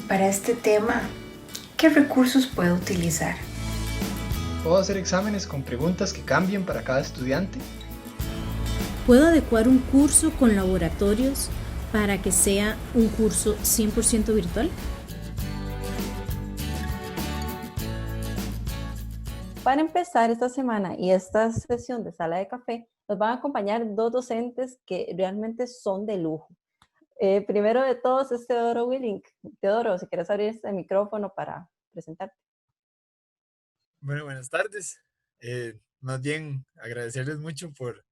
Para este tema, ¿qué recursos puedo utilizar? ¿Puedo hacer exámenes con preguntas que cambien para cada estudiante? ¿Puedo adecuar un curso con laboratorios para que sea un curso 100% virtual? Para empezar esta semana y esta sesión de sala de café, nos van a acompañar dos docentes que realmente son de lujo. Primero de todos es Teodoro Willink. Teodoro, si quieres abrir este micrófono para presentarte. Bueno, buenas tardes. Más bien agradecerles mucho por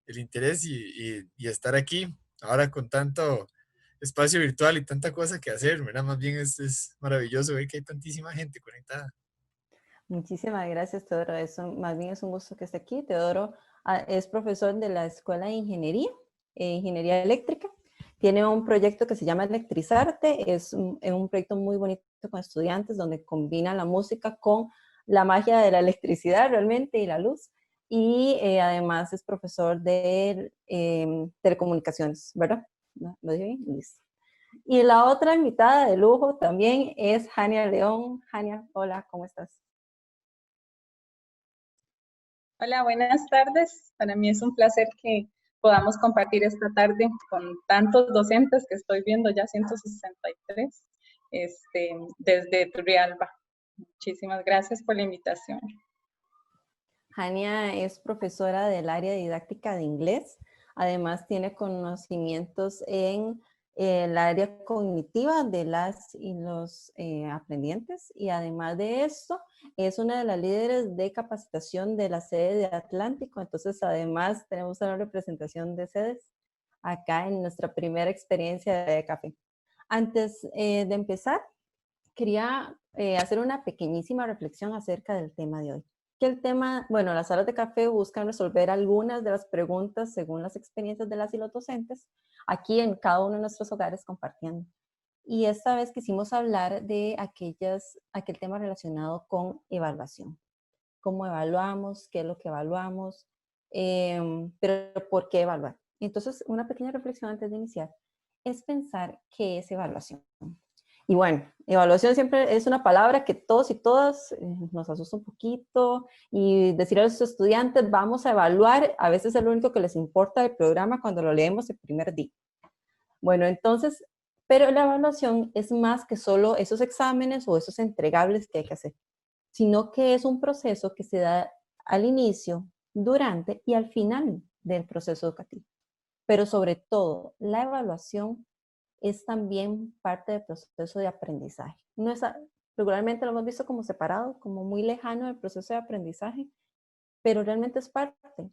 el interés y estar aquí ahora con tanto espacio virtual y tanta cosa que hacer, ¿verdad? Más bien es maravilloso ver que hay tantísima gente conectada. Muchísimas gracias, Teodoro. Más bien es un gusto que esté aquí. Teodoro es profesor de la Escuela de Ingeniería, Ingeniería Eléctrica. Tiene un proyecto que se llama Electrizarte. Es un proyecto muy bonito con estudiantes donde combina la música con la magia de la electricidad realmente y la luz. Y además es profesor de telecomunicaciones, ¿verdad? ¿Lo dije bien? Listo. Y la otra invitada de lujo también es Jania León. Jania, hola, ¿cómo estás? Hola, buenas tardes. Para mí es un placer que podamos compartir esta tarde con tantos docentes que estoy viendo, ya 163, desde Turrialba. Muchísimas gracias por la invitación. Jania es profesora del área didáctica de inglés. Además, tiene conocimientos en el área cognitiva de las y los aprendientes. Y además de esto, es una de las líderes de capacitación de la sede de Atlántico. Entonces, además, tenemos una representación de sedes acá en nuestra primera experiencia de café. Antes de empezar, quería hacer una pequeñísima reflexión acerca del tema de hoy. Que el tema, bueno, las salas de café buscan resolver algunas de las preguntas según las experiencias de las y los docentes, aquí en cada uno de nuestros hogares compartiendo. Y esta vez quisimos hablar de aquel tema relacionado con evaluación. ¿Cómo evaluamos? ¿Qué es lo que evaluamos? Pero ¿por qué evaluar? Entonces, una pequeña reflexión antes de iniciar es pensar qué es evaluación. Y bueno, evaluación siempre es una palabra que todos y todas nos asusta un poquito y decir a los estudiantes vamos a evaluar, a veces es lo único que les importa del programa cuando lo leemos el primer día. Bueno, entonces, pero la evaluación es más que solo esos exámenes o esos entregables que hay que hacer, sino que es un proceso que se da al inicio, durante y al final del proceso educativo. Pero sobre todo, la evaluación es también parte del proceso de aprendizaje. No es, regularmente lo hemos visto como separado, como muy lejano del proceso de aprendizaje, pero realmente es parte.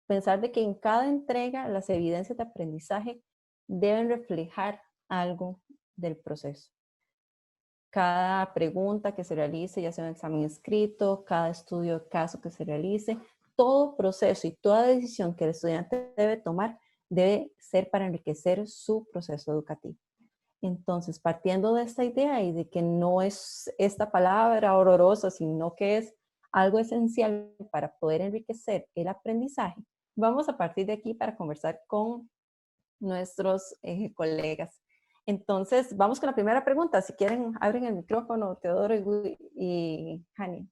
Pensar de que en cada entrega las evidencias de aprendizaje deben reflejar algo del proceso. Cada pregunta que se realice, ya sea un examen escrito, cada estudio de caso que se realice, todo proceso y toda decisión que el estudiante debe tomar debe ser para enriquecer su proceso educativo. Entonces, partiendo de esta idea y de que no es esta palabra horrorosa, sino que es algo esencial para poder enriquecer el aprendizaje, vamos a partir de aquí para conversar con nuestros colegas. Entonces, vamos con la primera pregunta. Si quieren, abren el micrófono, Teodoro y Hani.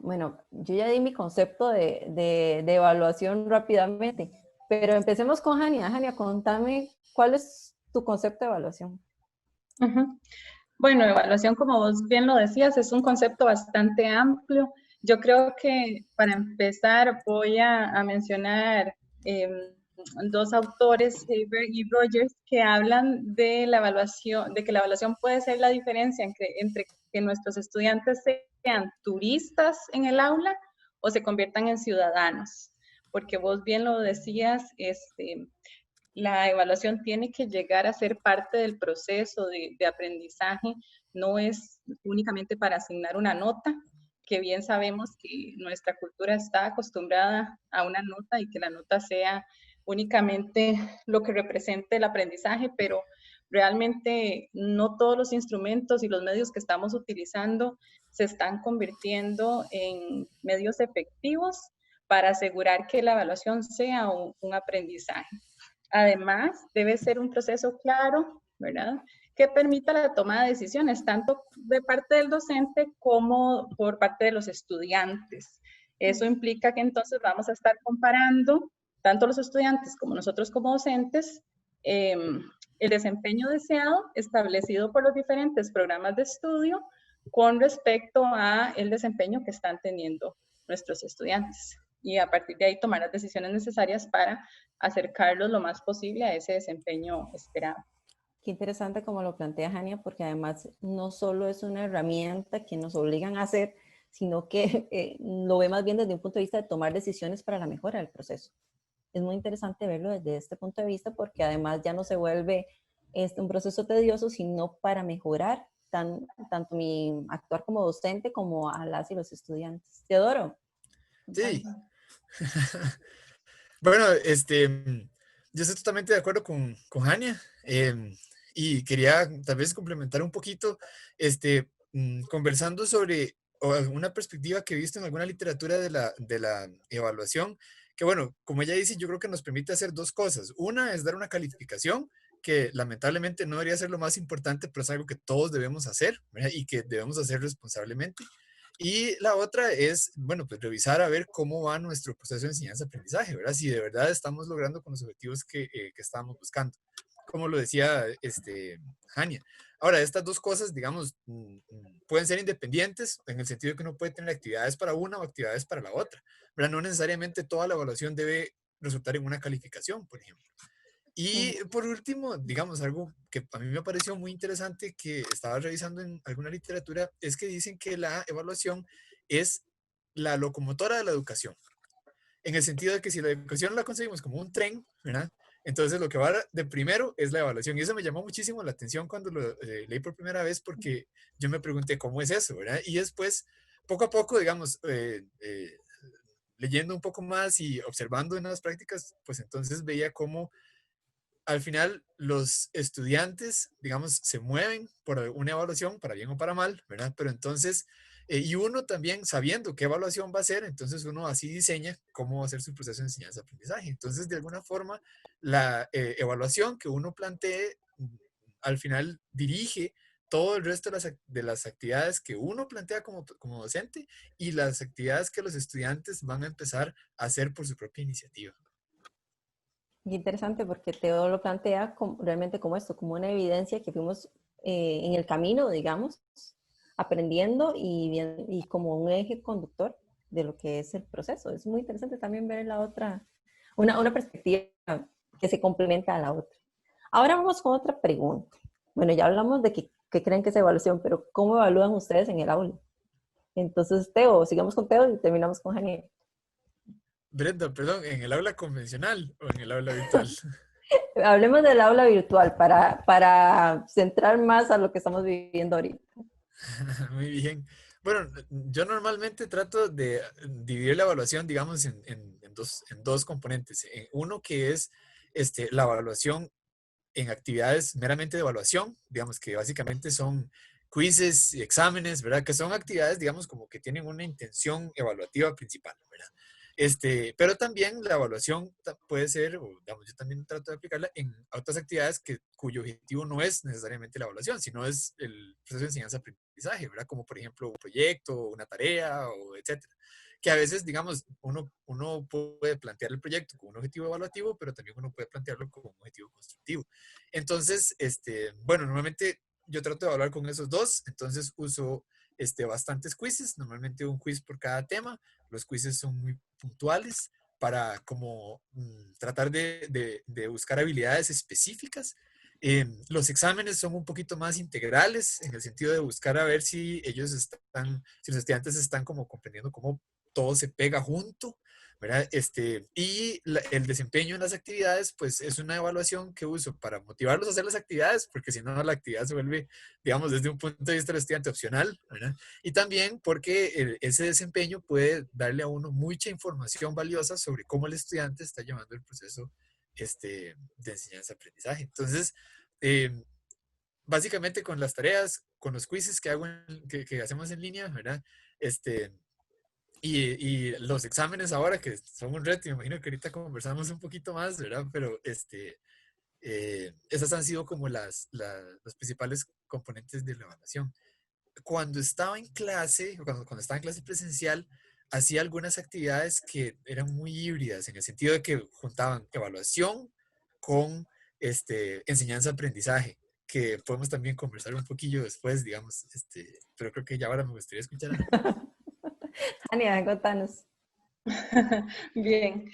Bueno, yo ya di mi concepto de evaluación rápidamente, pero empecemos con Jania. Jania, contame cuál es tu concepto de evaluación. Bueno, evaluación, como vos bien lo decías, es un concepto bastante amplio. Yo creo que para empezar voy a mencionar dos autores, Haber y Rogers, que hablan de la evaluación, de que la evaluación puede ser la diferencia entre que nuestros estudiantes sean turistas en el aula o se conviertan en ciudadanos. Porque vos bien lo decías, la evaluación tiene que llegar a ser parte del proceso de aprendizaje, no es únicamente para asignar una nota, que bien sabemos que nuestra cultura está acostumbrada a una nota y que la nota sea únicamente lo que represente el aprendizaje, pero realmente no todos los instrumentos y los medios que estamos utilizando se están convirtiendo en medios efectivos para asegurar que la evaluación sea un aprendizaje. Además, debe ser un proceso claro, ¿verdad? Que permita la toma de decisiones, tanto de parte del docente como por parte de los estudiantes. Eso implica que entonces vamos a estar comparando, tanto los estudiantes como nosotros como docentes, el desempeño deseado establecido por los diferentes programas de estudio con respecto a el desempeño que están teniendo nuestros estudiantes. Y a partir de ahí tomar las decisiones necesarias para acercarlos lo más posible a ese desempeño esperado. Qué interesante como lo plantea Jania, porque además no solo es una herramienta que nos obligan a hacer, sino que lo ve más bien desde un punto de vista de tomar decisiones para la mejora del proceso. Es muy interesante verlo desde este punto de vista porque además ya no se vuelve un proceso tedioso, sino para mejorar tanto mi actuar como docente como a las y los estudiantes. Teodoro. Sí. Bueno, yo estoy totalmente de acuerdo con Jania, y quería tal vez complementar un poquito, conversando sobre una perspectiva que he visto en alguna literatura de la evaluación, que bueno, como ella dice, yo creo que nos permite hacer dos cosas. Una es dar una calificación, que lamentablemente no debería ser lo más importante, pero es algo que todos debemos hacer, ¿verdad? Y que debemos hacer responsablemente. Y la otra es, bueno, pues revisar a ver cómo va nuestro proceso de enseñanza-aprendizaje, ¿verdad? Si de verdad estamos logrando con los objetivos que estábamos buscando, como lo decía Jania. Ahora, estas dos cosas, digamos, pueden ser independientes en el sentido de que uno puede tener actividades para una o actividades para la otra, ¿verdad? No necesariamente toda la evaluación debe resultar en una calificación, por ejemplo. Y por último, digamos, algo que a mí me pareció muy interesante que estaba revisando en alguna literatura, es que dicen que la evaluación es la locomotora de la educación, en el sentido de que si la educación la concebimos como un tren, ¿verdad? Entonces lo que va de primero es la evaluación. Y eso me llamó muchísimo la atención cuando lo leí por primera vez, porque yo me pregunté cómo es eso, ¿verdad? Y después, poco a poco, digamos, leyendo un poco más y observando en las prácticas, pues entonces veía cómo al final los estudiantes, digamos, se mueven por una evaluación, para bien o para mal, ¿verdad? Pero entonces, y uno también sabiendo qué evaluación va a hacer, entonces uno así diseña cómo va a ser su proceso de enseñanza-aprendizaje. Entonces, de alguna forma, la evaluación que uno plantee, al final dirige todo el resto de las actividades que uno plantea como docente y las actividades que los estudiantes van a empezar a hacer por su propia iniciativa. Y interesante porque Teo lo plantea realmente como esto, como una evidencia que fuimos en el camino, digamos, aprendiendo y como un eje conductor de lo que es el proceso. Es muy interesante también ver la otra, una perspectiva que se complementa a la otra. Ahora vamos con otra pregunta. Bueno, ya hablamos de qué creen que es evaluación, pero ¿cómo evalúan ustedes en el aula? Entonces, Teo, sigamos con Teo y terminamos con Janiel. Brenda, perdón, ¿en el aula convencional o en el aula virtual? Hablemos del aula virtual para centrar más a lo que estamos viviendo ahorita. Muy bien. Bueno, yo normalmente trato de dividir la evaluación, digamos, en dos componentes. Uno que es la evaluación en actividades meramente de evaluación, digamos que básicamente son quizzes y exámenes, ¿verdad? Que son actividades, digamos, como que tienen una intención evaluativa principal, ¿verdad? Pero también la evaluación puede ser, o digamos, yo también trato de aplicarla en otras actividades cuyo objetivo no es necesariamente la evaluación, sino es el proceso de enseñanza-aprendizaje, ¿verdad? Como por ejemplo un proyecto, una tarea, o etcétera. Que a veces, digamos, uno puede plantear el proyecto como un objetivo evaluativo, pero también uno puede plantearlo como un objetivo constructivo. Entonces, bueno, normalmente yo trato de evaluar con esos dos, entonces uso bastantes quizzes, normalmente un quiz por cada tema. Los quizzes son muy puntuales para como tratar de buscar habilidades específicas. Los exámenes son un poquito más integrales en el sentido de buscar a ver si si los estudiantes están como comprendiendo cómo todo se pega junto, ¿verdad? El desempeño en las actividades, pues es una evaluación que uso para motivarlos a hacer las actividades, porque si no, la actividad se vuelve, digamos, desde un punto de vista del estudiante opcional, ¿verdad? Y también porque ese desempeño puede darle a uno mucha información valiosa sobre cómo el estudiante está llevando el proceso de enseñanza-aprendizaje. Entonces, básicamente con las tareas, con los quizzes que hacemos en línea, ¿verdad? Y los exámenes ahora, que son un reto, me imagino que ahorita conversamos un poquito más, ¿verdad? Pero esas han sido como los principales componentes de la evaluación. Cuando estaba en clase, cuando estaba en clase presencial, hacía algunas actividades que eran muy híbridas, en el sentido de que juntaban evaluación con enseñanza-aprendizaje, que podemos también conversar un poquillo después, digamos, pero creo que ya ahora me gustaría escuchar a Ana. Ania, contanos. Bien.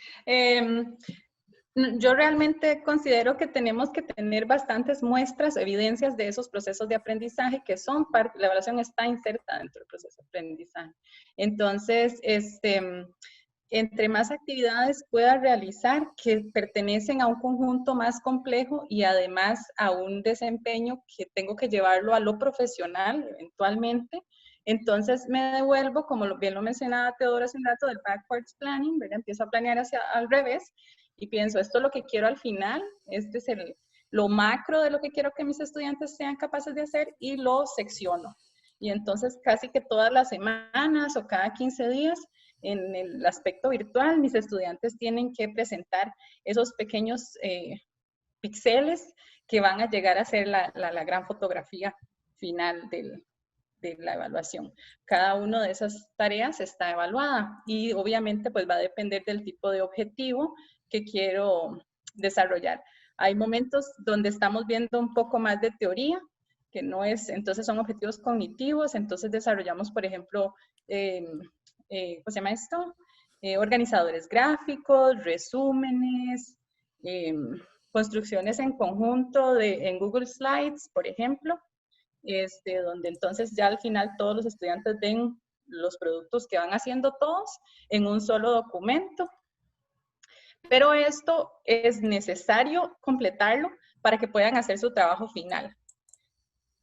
Yo realmente considero que tenemos que tener bastantes muestras, evidencias de esos procesos de aprendizaje que son parte, la evaluación está inserta dentro del proceso de aprendizaje. Entonces, entre más actividades pueda realizar que pertenecen a un conjunto más complejo y además a un desempeño que tengo que llevarlo a lo profesional eventualmente, entonces me devuelvo, como bien lo mencionaba Teodoro hace un rato, del backwards planning, ¿verdad? Empiezo a planear al revés y pienso, esto es lo que quiero al final, este es lo macro de lo que quiero que mis estudiantes sean capaces de hacer y lo secciono. Y entonces casi que todas las semanas o cada 15 días, en el aspecto virtual, mis estudiantes tienen que presentar esos pequeños píxeles que van a llegar a ser la gran fotografía final de la evaluación. Cada una de esas tareas está evaluada y obviamente pues va a depender del tipo de objetivo que quiero desarrollar. Hay momentos donde estamos viendo un poco más de teoría, que no es, entonces son objetivos cognitivos, entonces desarrollamos, por ejemplo, ¿cómo se llama esto? Organizadores gráficos, resúmenes, construcciones en conjunto en Google Slides, por ejemplo, donde entonces ya al final todos los estudiantes ven los productos que van haciendo todos en un solo documento. Pero esto es necesario completarlo para que puedan hacer su trabajo final.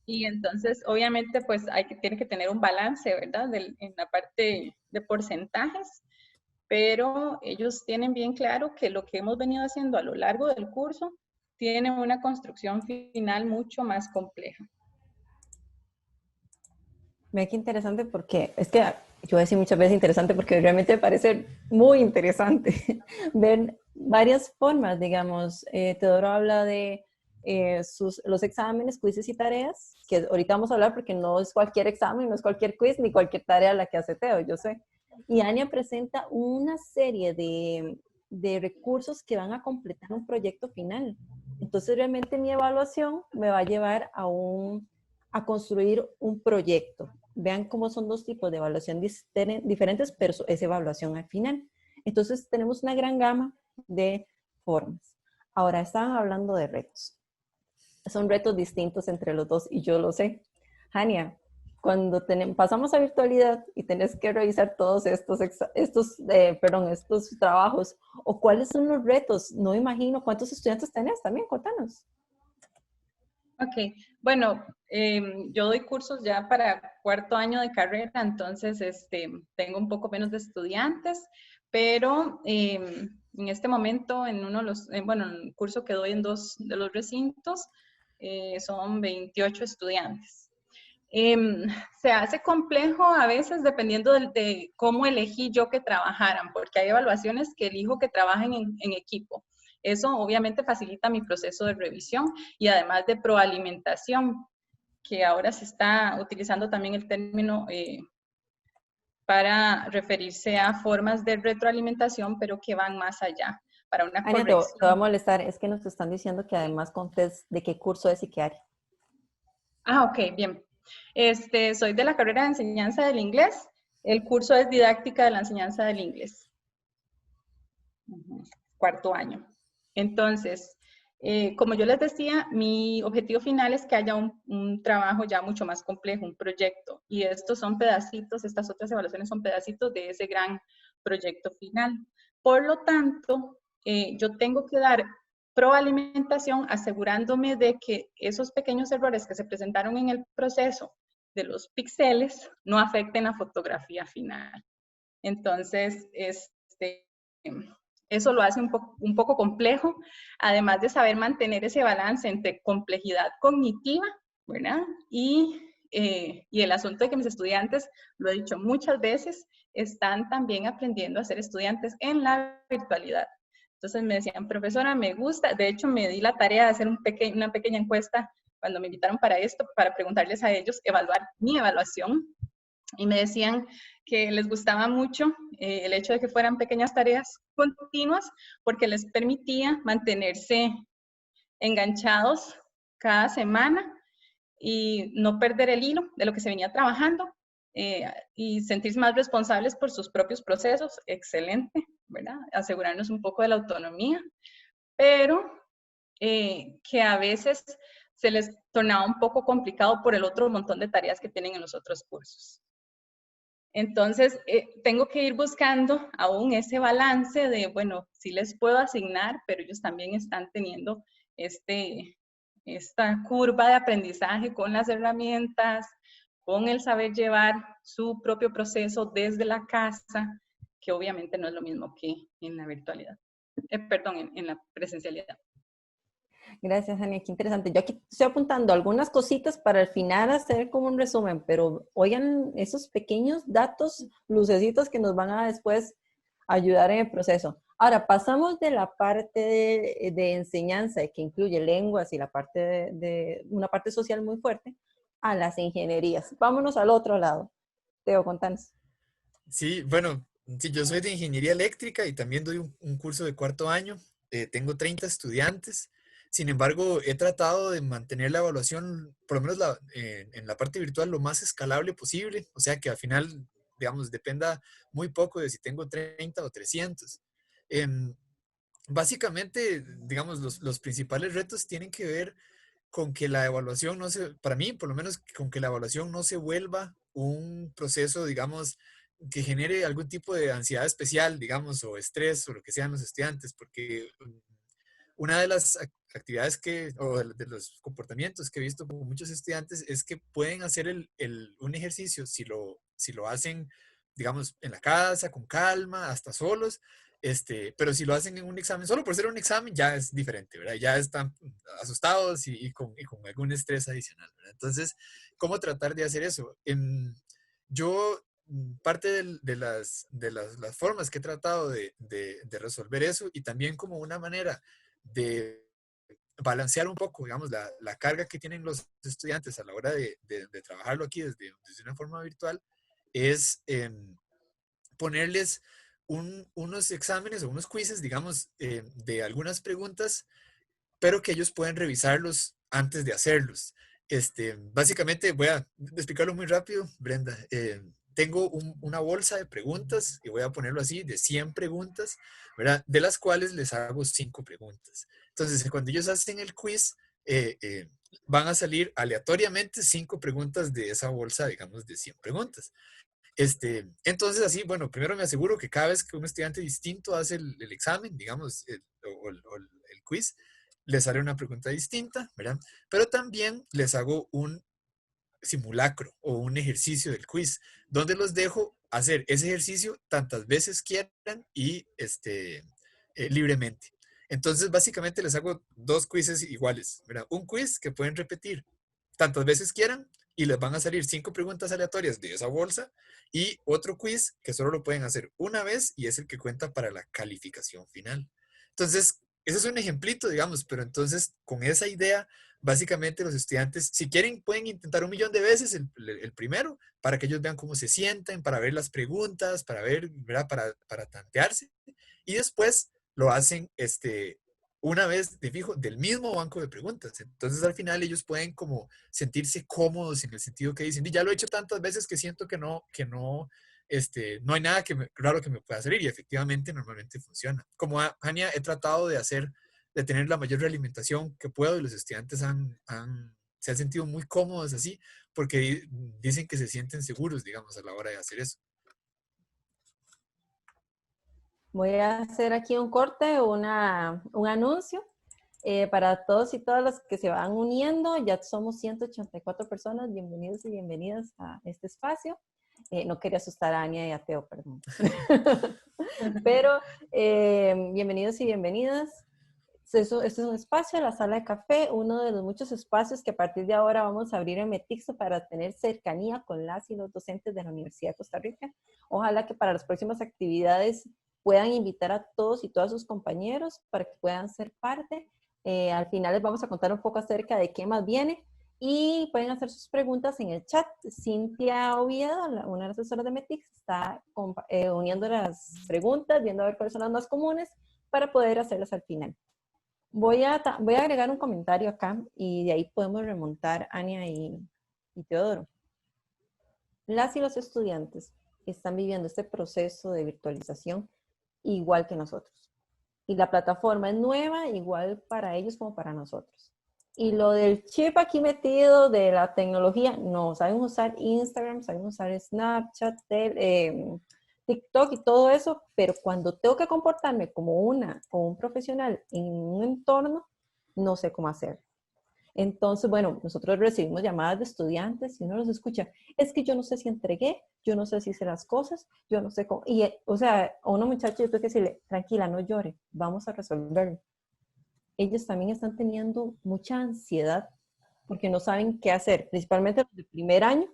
Y entonces, obviamente, pues tiene que tener un balance, ¿verdad? En la parte de porcentajes, pero ellos tienen bien claro que lo que hemos venido haciendo a lo largo del curso tiene una construcción final mucho más compleja. Ve qué interesante porque, es que yo voy a decir muchas veces interesante porque realmente me parece muy interesante ver varias formas, digamos. Teodoro habla de los exámenes, quizzes y tareas, que ahorita vamos a hablar porque no es cualquier examen, no es cualquier quiz ni cualquier tarea la que hace Teo, yo sé. Y Ania presenta una serie de recursos que van a completar un proyecto final. Entonces realmente mi evaluación me va a llevar a construir un proyecto. Vean cómo son dos tipos de evaluación diferentes, pero es evaluación al final. Entonces tenemos una gran gama de formas. Ahora, estaban hablando de retos. Son retos distintos entre los dos y yo lo sé. Ania, cuando pasamos a virtualidad y tenés que revisar todos estos trabajos, o cuáles son los retos, no imagino cuántos estudiantes tenés también, contanos. Ok, bueno, yo doy cursos ya para cuarto año de carrera, entonces tengo un poco menos de estudiantes, pero en este momento en el curso que doy en 2 de los recintos son 28 estudiantes. Se hace complejo a veces dependiendo de cómo elegí yo que trabajaran, porque hay evaluaciones que elijo que trabajen en equipo. Eso obviamente facilita mi proceso de revisión y además de proalimentación, que ahora se está utilizando también el término para referirse a formas de retroalimentación, pero que van más allá, para una corrección. Te va a molestar, es que nos están diciendo que además contés de qué curso es y qué área. Ah, ok, bien. Soy de la carrera de enseñanza del inglés. El curso es didáctica de la enseñanza del inglés. Cuarto año. Entonces, como yo les decía, mi objetivo final es que haya un trabajo ya mucho más complejo, un proyecto. Y estos son pedacitos, estas otras evaluaciones son pedacitos de ese gran proyecto final. Por lo tanto, yo tengo que dar proalimentación asegurándome de que esos pequeños errores que se presentaron en el proceso de los píxeles no afecten la fotografía final. Entonces, eso lo hace un poco complejo, además de saber mantener ese balance entre complejidad cognitiva, ¿verdad? Y el asunto de que mis estudiantes, lo he dicho muchas veces, están también aprendiendo a ser estudiantes en la virtualidad. Entonces me decían, profesora, me gusta. De hecho, me di la tarea de hacer una pequeña encuesta cuando me invitaron para esto, para preguntarles a ellos, evaluar mi evaluación. Y me decían que les gustaba mucho el hecho de que fueran pequeñas tareas continuas, porque les permitía mantenerse enganchados cada semana y no perder el hilo de lo que se venía trabajando y sentirse más responsables por sus propios procesos. Excelente, ¿verdad? Asegurarnos un poco de la autonomía, pero que a veces se les tornaba un poco complicado por el otro montón de tareas que tienen en los otros cursos. Entonces, tengo que ir buscando aún ese balance de, bueno, sí les puedo asignar, pero ellos también están teniendo esta curva de aprendizaje con las herramientas, con el saber llevar su propio proceso desde la casa, que obviamente no es lo mismo que en la virtualidad. Perdón, en la presencialidad. Gracias, Ania, qué interesante. Yo aquí estoy apuntando algunas cositas para al final hacer como un resumen, pero oigan esos pequeños datos, lucecitos que nos van a después ayudar en el proceso. Ahora, pasamos de la parte de enseñanza, que incluye lenguas y la parte de una parte social muy fuerte, a las ingenierías. Vámonos al otro lado. Teo, contanos. Sí, bueno, sí, yo soy de ingeniería eléctrica y también doy un curso de 4º año. Tengo 30 estudiantes. Sin embargo, he tratado de mantener la evaluación, por lo menos en la parte virtual, lo más escalable posible. O sea, que al final, digamos, dependa muy poco de si tengo 30 o 300. Básicamente, digamos, los principales retos tienen que ver con que la evaluación no se, para mí, por lo menos, con que la evaluación no se vuelva un proceso, digamos, que genere algún tipo de ansiedad especial, digamos, o estrés, o lo que sean los estudiantes, porque una de las actividades o de los comportamientos que he visto con muchos estudiantes es que pueden hacer un ejercicio si lo hacen, digamos, en la casa, con calma, hasta solos, pero si lo hacen en un examen, solo por ser un examen ya es diferente, ¿verdad? Ya están asustados y con algún estrés adicional, ¿verdad? Entonces, ¿cómo tratar de hacer eso? Yo, parte de las formas que he tratado de resolver eso, y también como una manera de balancear un poco, digamos, la carga que tienen los estudiantes a la hora de trabajarlo aquí desde una forma virtual, es ponerles unos exámenes o unos quizzes, digamos, de algunas preguntas, pero que ellos pueden revisarlos antes de hacerlos. Básicamente, voy a explicarlo muy rápido, Brenda. Tengo una bolsa de preguntas, y voy a ponerlo así, de 100 preguntas, ¿verdad? De las cuales les hago 5 preguntas. Entonces, cuando ellos hacen el quiz, van a salir aleatoriamente 5 preguntas de esa bolsa, digamos, de 100 preguntas. Entonces, así, bueno, primero me aseguro que cada vez que un estudiante distinto hace el examen, digamos, el quiz, les haré una pregunta distinta, ¿verdad? Pero también les hago un simulacro o un ejercicio del quiz, donde los dejo hacer ese ejercicio tantas veces quieran y libremente. Entonces, básicamente les hago 2 quizzes iguales, ¿verdad? Un quiz que pueden repetir tantas veces quieran y les van a salir 5 preguntas aleatorias de esa bolsa, y otro quiz que solo lo pueden hacer una vez y es el que cuenta para la calificación final. Entonces, ese es un ejemplito, digamos, pero entonces con esa idea, básicamente los estudiantes, si quieren, pueden intentar 1.000.000 de veces el primero, para que ellos vean cómo se sienten, para ver las preguntas, para ver, ¿verdad? Para tantearse, y después lo hacen una vez de fijo del mismo banco de preguntas. Entonces al final ellos pueden como sentirse cómodos en el sentido que dicen, ya lo he hecho tantas veces que siento que no hay nada raro que me pueda salir, y efectivamente normalmente funciona. Como Ania, he tratado de tener la mayor realimentación que puedo, y los estudiantes se han sentido muy cómodos así, porque dicen que se sienten seguros, digamos, a la hora de hacer eso. Voy a hacer aquí un corte, un anuncio para todos y todas los que se van uniendo. Ya somos 184 personas. Bienvenidos y bienvenidas a este espacio. No quería asustar a Ania y a Teo, perdón. Pero bienvenidos y bienvenidas. Este es un espacio, la sala de café, uno de los muchos espacios que a partir de ahora vamos a abrir en Metixo para tener cercanía con las y los docentes de la Universidad de Costa Rica. Ojalá que para las próximas actividades puedan invitar a todos y todas sus compañeros para que puedan ser parte. Al final les vamos a contar un poco acerca de qué más viene y pueden hacer sus preguntas en el chat. Cintia Oviedo, una de las asesoras de Metix, está uniendo las preguntas, viendo a ver cuáles son las más comunes para poder hacerlas al final. Voy a agregar un comentario acá y de ahí podemos remontar Ania y Teodoro. Las y los estudiantes están viviendo este proceso de virtualización igual que nosotros. Y la plataforma es nueva igual para ellos como para nosotros. Y lo del chip aquí metido de la tecnología, no, saben usar Instagram, saben usar Snapchat, TikTok y todo eso, pero cuando tengo que comportarme como un profesional en un entorno, no sé cómo hacer. Entonces, bueno, nosotros recibimos llamadas de estudiantes y uno los escucha, es que yo no sé si entregué, yo no sé si hice las cosas, yo no sé cómo, y o sea, a una muchacha yo tengo que decirle, tranquila, no llore, vamos a resolverlo. Ellos también están teniendo mucha ansiedad porque no saben qué hacer, principalmente los de primer año,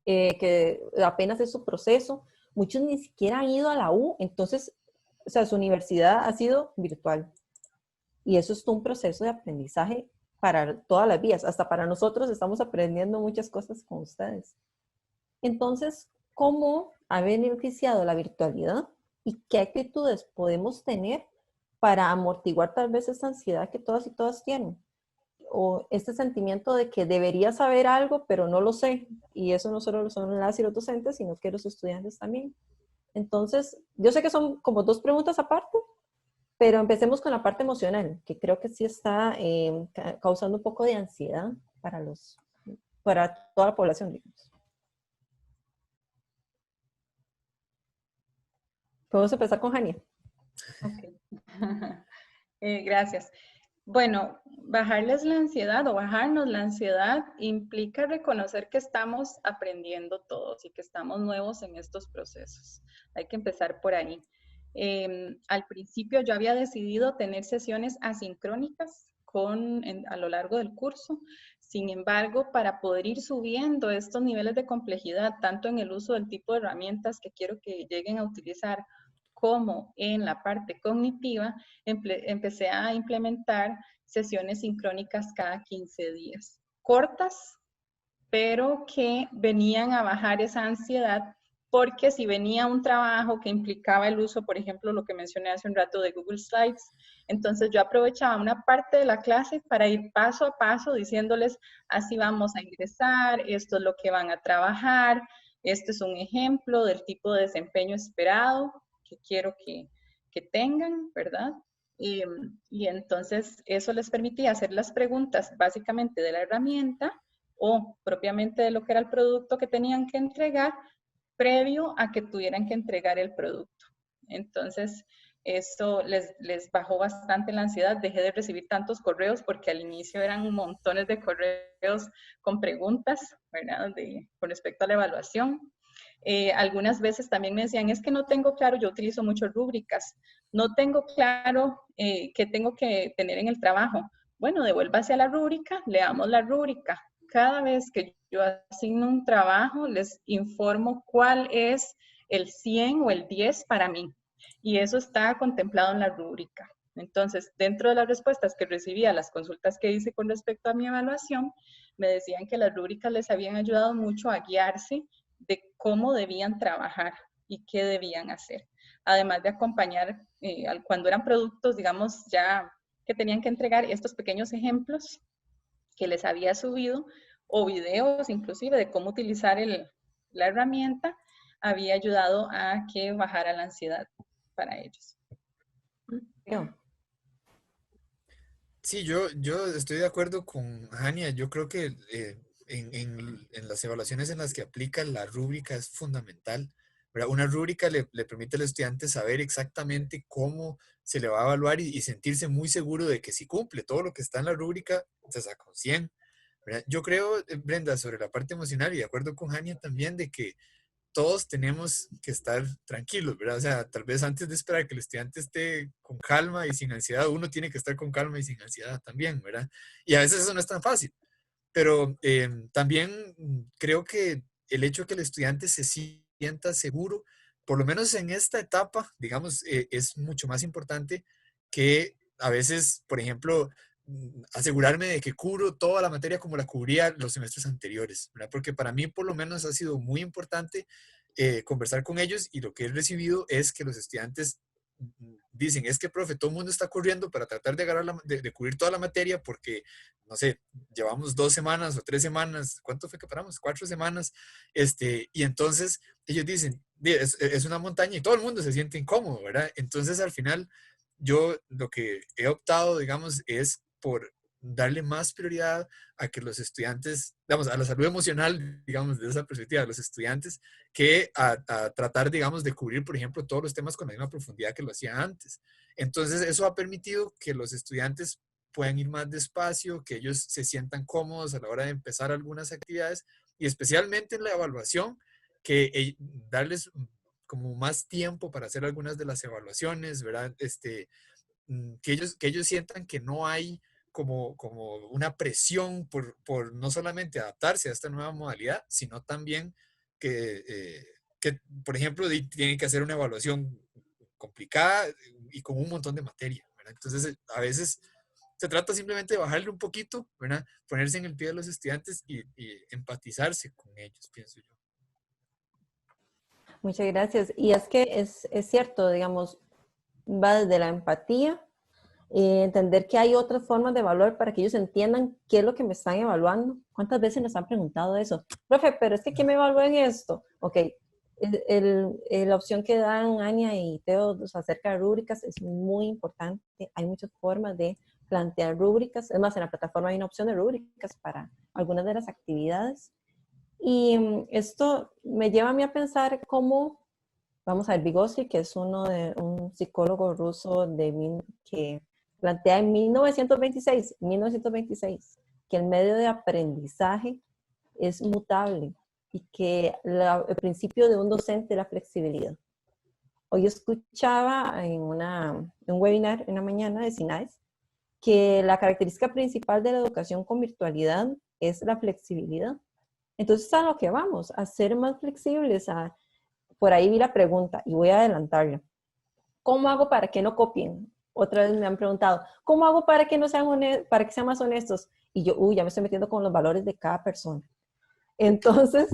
que apenas es su proceso. Muchos ni siquiera han ido a la U, entonces, o sea, su universidad ha sido virtual. Y eso es un proceso de aprendizaje para todas las vías. Hasta para nosotros estamos aprendiendo muchas cosas con ustedes. Entonces, ¿cómo ha beneficiado la virtualidad y qué actitudes podemos tener para amortiguar tal vez esta ansiedad que todas y todas tienen? O este sentimiento de que debería saber algo, pero no lo sé. Y eso no solo son las y los docentes, sino que los estudiantes también. Entonces, yo sé que son como dos preguntas aparte, pero empecemos con la parte emocional, que creo que sí está causando un poco de ansiedad para toda la población, digamos. Podemos empezar con Jania. Ok. Gracias. Bueno, bajarles la ansiedad o bajarnos la ansiedad implica reconocer que estamos aprendiendo todos y que estamos nuevos en estos procesos. Hay que empezar por ahí. Al principio yo había decidido tener sesiones asincrónicas a lo largo del curso. Sin embargo, para poder ir subiendo estos niveles de complejidad, tanto en el uso del tipo de herramientas que quiero que lleguen a utilizar, como en la parte cognitiva, empecé a implementar sesiones sincrónicas cada 15 días. Cortas, pero que venían a bajar esa ansiedad, porque si venía un trabajo que implicaba el uso, por ejemplo, lo que mencioné hace un rato de Google Slides, entonces yo aprovechaba una parte de la clase para ir paso a paso diciéndoles, así vamos a ingresar, esto es lo que van a trabajar, este es un ejemplo del tipo de desempeño esperado que quiero que tengan, ¿verdad? Y entonces eso les permitía hacer las preguntas básicamente de la herramienta o propiamente de lo que era el producto que tenían que entregar previo a que tuvieran que entregar el producto. Entonces, eso les bajó bastante la ansiedad. Dejé de recibir tantos correos porque al inicio eran montones de correos con preguntas, ¿verdad? Con respecto a la evaluación. Algunas veces también me decían, es que no tengo claro, yo utilizo muchas rúbricas, no tengo claro qué tengo que tener en el trabajo. Bueno, devuélvase a la rúbrica, leamos la rúbrica. Cada vez que yo asigno un trabajo, les informo cuál es el 100 o el 10 para mí. Y eso está contemplado en la rúbrica. Entonces, dentro de las respuestas que recibí a las consultas que hice con respecto a mi evaluación, me decían que las rúbricas les habían ayudado mucho a guiarse de cómo debían trabajar y qué debían hacer. Además de acompañar, cuando eran productos, digamos, ya que tenían que entregar estos pequeños ejemplos que les había subido, o videos inclusive de cómo utilizar la herramienta, había ayudado a que bajara la ansiedad para ellos. Sí, yo estoy de acuerdo con Hania. Yo creo que en las evaluaciones en las que aplica la rúbrica es fundamental, ¿verdad? Una rúbrica le permite al estudiante saber exactamente cómo se le va a evaluar y sentirse muy seguro de que si cumple todo lo que está en la rúbrica, se saca un 100, ¿verdad? Yo creo, Brenda, sobre la parte emocional y de acuerdo con Hania también, de que todos tenemos que estar tranquilos, ¿verdad? O sea, tal vez antes de esperar que el estudiante esté con calma y sin ansiedad, uno tiene que estar con calma y sin ansiedad también, ¿verdad? Y a veces eso no es tan fácil, pero también creo que el hecho de que el estudiante se sienta seguro, por lo menos en esta etapa, digamos, es mucho más importante que a veces, por ejemplo, asegurarme de que cubro toda la materia como la cubría los semestres anteriores, ¿verdad? Porque para mí por lo menos ha sido muy importante conversar con ellos, y lo que he recibido es que los estudiantes dicen, es que, profe, todo el mundo está corriendo para tratar de, agarrar de cubrir toda la materia porque, no sé, llevamos 2 semanas o 3 semanas, ¿cuánto fue que paramos? 4 semanas, y entonces ellos dicen, es una montaña y todo el mundo se siente incómodo, ¿verdad? Entonces al final yo lo que he optado, digamos, es por darle más prioridad a que los estudiantes, digamos, a la salud emocional, digamos, de esa perspectiva de los estudiantes, que a tratar, digamos, de cubrir, por ejemplo, todos los temas con la misma profundidad que lo hacía antes. Entonces, eso ha permitido que los estudiantes puedan ir más despacio, que ellos se sientan cómodos a la hora de empezar algunas actividades, y especialmente en la evaluación, que darles como más tiempo para hacer algunas de las evaluaciones, ¿verdad? Que ellos sientan que no hay como una presión por no solamente adaptarse a esta nueva modalidad, sino también que por ejemplo, tienen que hacer una evaluación complicada y con un montón de materia, ¿verdad? Entonces, a veces se trata simplemente de bajarle un poquito, ¿verdad? Ponerse en el pie de los estudiantes y empatizarse con ellos, pienso yo. Muchas gracias. Y es que es cierto, digamos, va desde la empatía, entender que hay otras formas de evaluar para que ellos entiendan qué es lo que me están evaluando. ¿Cuántas veces nos han preguntado eso? Profe, pero es que ¿quién me evalúa en esto? Ok, la opción que dan Ania y Teo acerca de rúbricas es muy importante. Hay muchas formas de plantear rúbricas. Es más, en la plataforma hay una opción de rúbricas para algunas de las actividades. Y esto me lleva a mí a pensar cómo, vamos a ver, Vygotsky, que es un psicólogo ruso que plantea en 1926 que el medio de aprendizaje es mutable y que el principio de un docente es la flexibilidad. Hoy escuchaba en un webinar en la mañana de SINAES que la característica principal de la educación con virtualidad es la flexibilidad. Entonces, a lo que vamos, a ser más flexibles. Por ahí vi la pregunta y voy a adelantarla. ¿Cómo hago para que no copien? Otra vez me han preguntado, ¿cómo hago para que para que sean más honestos? Y yo, ya me estoy metiendo con los valores de cada persona. Entonces,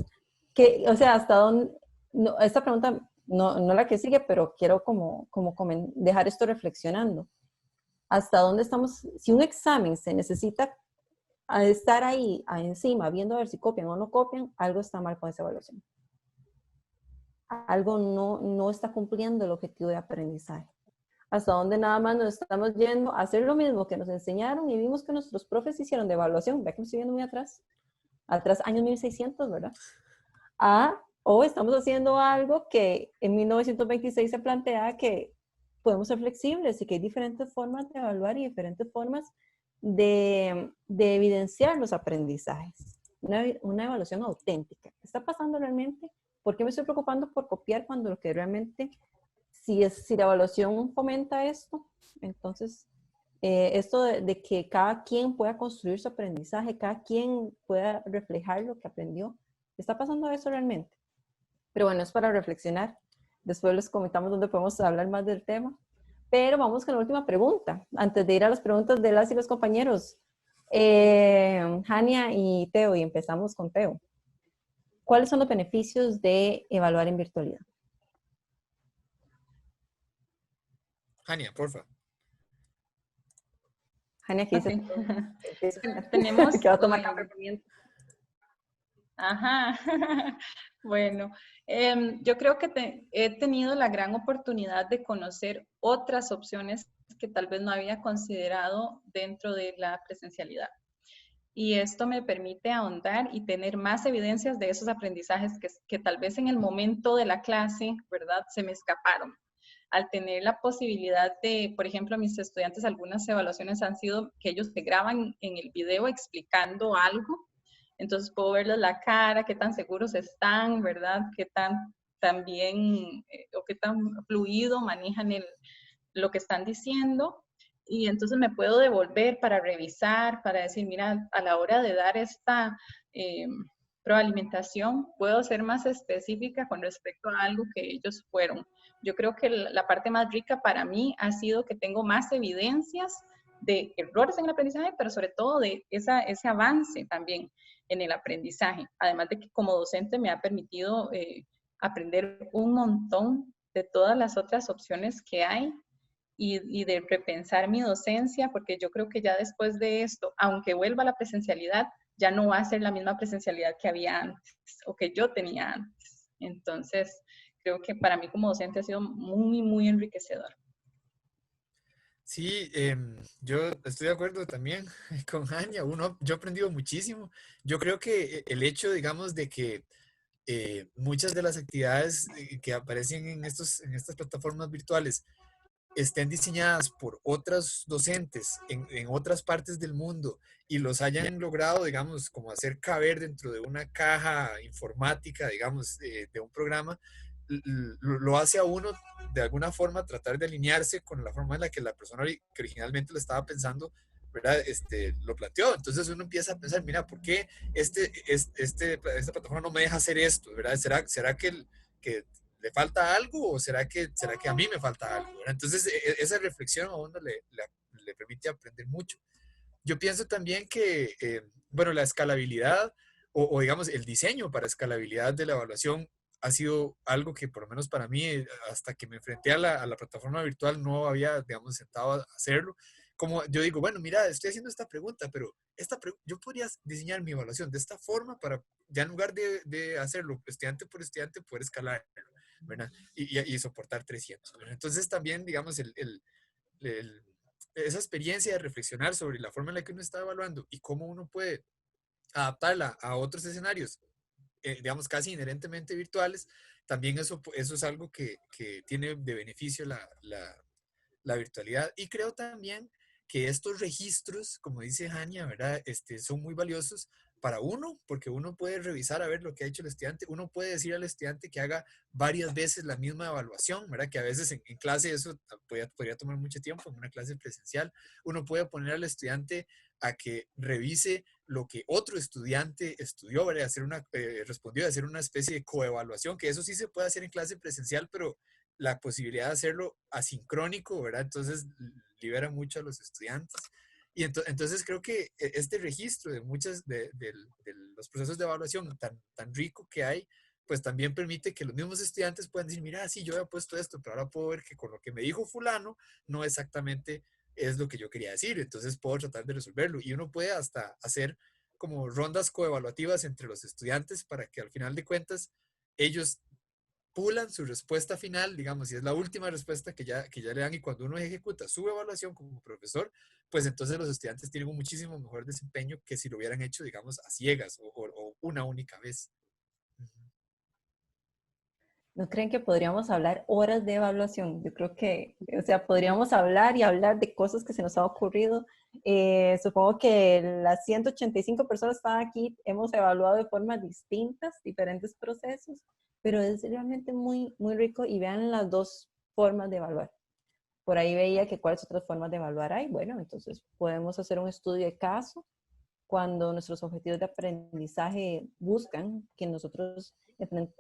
o sea, hasta dónde, no, esta pregunta, no la que sigue, pero quiero como dejar esto reflexionando. ¿Hasta dónde estamos? Si un examen se necesita estar ahí encima, viendo a ver si copian o no copian, algo está mal con esa evaluación. Algo no está cumpliendo el objetivo de aprendizaje. Hasta dónde nada más nos estamos yendo a hacer lo mismo que nos enseñaron y vimos que nuestros profes hicieron de evaluación. Vea que me estoy viendo muy atrás, años 1600, ¿verdad? O estamos haciendo algo que en 1926 se plantea que podemos ser flexibles y que hay diferentes formas de evaluar y diferentes formas de evidenciar los aprendizajes. Una evaluación auténtica. ¿Qué está pasando realmente? ¿Por qué me estoy preocupando por copiar cuando lo que realmente, si la evaluación fomenta esto, entonces esto de que cada quien pueda construir su aprendizaje, cada quien pueda reflejar lo que aprendió, ¿está pasando eso realmente? Pero bueno, es para reflexionar. Después les comentamos dónde podemos hablar más del tema. Pero vamos con la última pregunta, antes de ir a las preguntas de las y los compañeros. Hania y Teo, y empezamos con Teo. ¿Cuáles son los beneficios de evaluar en virtualidad? Hania, porfa. Hania, ¿qué Okay. dice? Tenemos... que va a tomar café. Ajá, bueno, yo creo que he tenido la gran oportunidad de conocer otras opciones que tal vez no había considerado dentro de la presencialidad. Y esto me permite ahondar y tener más evidencias de esos aprendizajes que tal vez en el momento de la clase, ¿verdad?, se me escaparon. Al tener la posibilidad de, por ejemplo, a mis estudiantes, algunas evaluaciones han sido que ellos se graban en el video explicando algo, Entonces puedo verles la cara, qué tan seguros están, ¿verdad? Qué tan bien o qué tan fluido manejan lo que están diciendo. Y entonces me puedo devolver para revisar, para decir, mira, a la hora de dar esta proalimentación, puedo ser más específica con respecto a algo que ellos fueron. Yo creo que la parte más rica para mí ha sido que tengo más evidencias de errores en el aprendizaje, pero sobre todo de ese avance también en el aprendizaje. Además de que como docente me ha permitido aprender un montón de todas las otras opciones que hay y de repensar mi docencia, porque yo creo que ya después de esto, aunque vuelva a la presencialidad, ya no va a ser la misma presencialidad que había antes o que yo tenía antes. Entonces, creo que para mí como docente ha sido muy, muy enriquecedor. Sí, yo estoy de acuerdo también con Anya. Yo he aprendido muchísimo. Yo creo que el hecho, digamos, de que muchas de las actividades que aparecen en estas plataformas virtuales estén diseñadas por otros docentes en otras partes del mundo y los hayan logrado, digamos, como hacer caber dentro de una caja informática, digamos, de un programa, lo hace a uno de alguna forma tratar de alinearse con la forma en la que la persona que originalmente lo estaba pensando, ¿verdad? Lo planteó. Entonces uno empieza a pensar, mira, ¿por qué esta plataforma no me deja hacer esto? ¿Verdad? ¿Será que le falta algo o será que a mí me falta algo? ¿Verdad? Entonces esa reflexión a uno le permite aprender mucho. Yo pienso también que, bueno, la escalabilidad o digamos el diseño para escalabilidad de la evaluación ha sido algo que por lo menos para mí, hasta que me enfrenté a la plataforma virtual, no había, digamos, sentado a hacerlo. Como yo digo, bueno, mira, estoy haciendo esta pregunta, pero yo podría diseñar mi evaluación de esta forma para, ya en lugar de hacerlo estudiante por estudiante, poder escalar, ¿verdad? Y soportar 300, ¿verdad? Entonces también, digamos, esa experiencia de reflexionar sobre la forma en la que uno está evaluando y cómo uno puede adaptarla a otros escenarios, digamos, casi inherentemente virtuales, también eso es algo que tiene de beneficio la virtualidad. Y creo también que estos registros, como dice Hania, ¿verdad? Son muy valiosos para uno, porque uno puede revisar a ver lo que ha hecho el estudiante, uno puede decir al estudiante que haga varias veces la misma evaluación, ¿verdad? Que a veces en clase eso podría tomar mucho tiempo, en una clase presencial. Uno puede poner al estudiante a que revise lo que otro estudiante estudió, ¿verdad? Respondió a hacer una especie de coevaluación, que eso sí se puede hacer en clase presencial, pero la posibilidad de hacerlo asincrónico, ¿verdad? Entonces libera mucho a los estudiantes. Y entonces creo que este registro de muchos de los procesos de evaluación tan rico que hay, pues también permite que los mismos estudiantes puedan decir, mira, sí, yo había puesto esto, pero ahora puedo ver que con lo que me dijo fulano no exactamente es lo que yo quería decir, entonces puedo tratar de resolverlo. Y uno puede hasta hacer como rondas coevaluativas entre los estudiantes para que al final de cuentas ellos pulan su respuesta final, digamos, si es la última respuesta que ya le dan, y cuando uno ejecuta su evaluación como profesor, pues entonces los estudiantes tienen un muchísimo mejor desempeño que si lo hubieran hecho, digamos, a ciegas o una única vez. ¿No creen que podríamos hablar horas de evaluación? Yo creo que, o sea, podríamos hablar y hablar de cosas que se nos ha ocurrido. Supongo que las 185 personas que están aquí hemos evaluado de formas distintas, diferentes procesos, pero es realmente muy, muy rico y vean las dos formas de evaluar. Por ahí veía que cuáles otras formas de evaluar hay. Bueno, entonces podemos hacer un estudio de caso cuando nuestros objetivos de aprendizaje buscan que nosotros,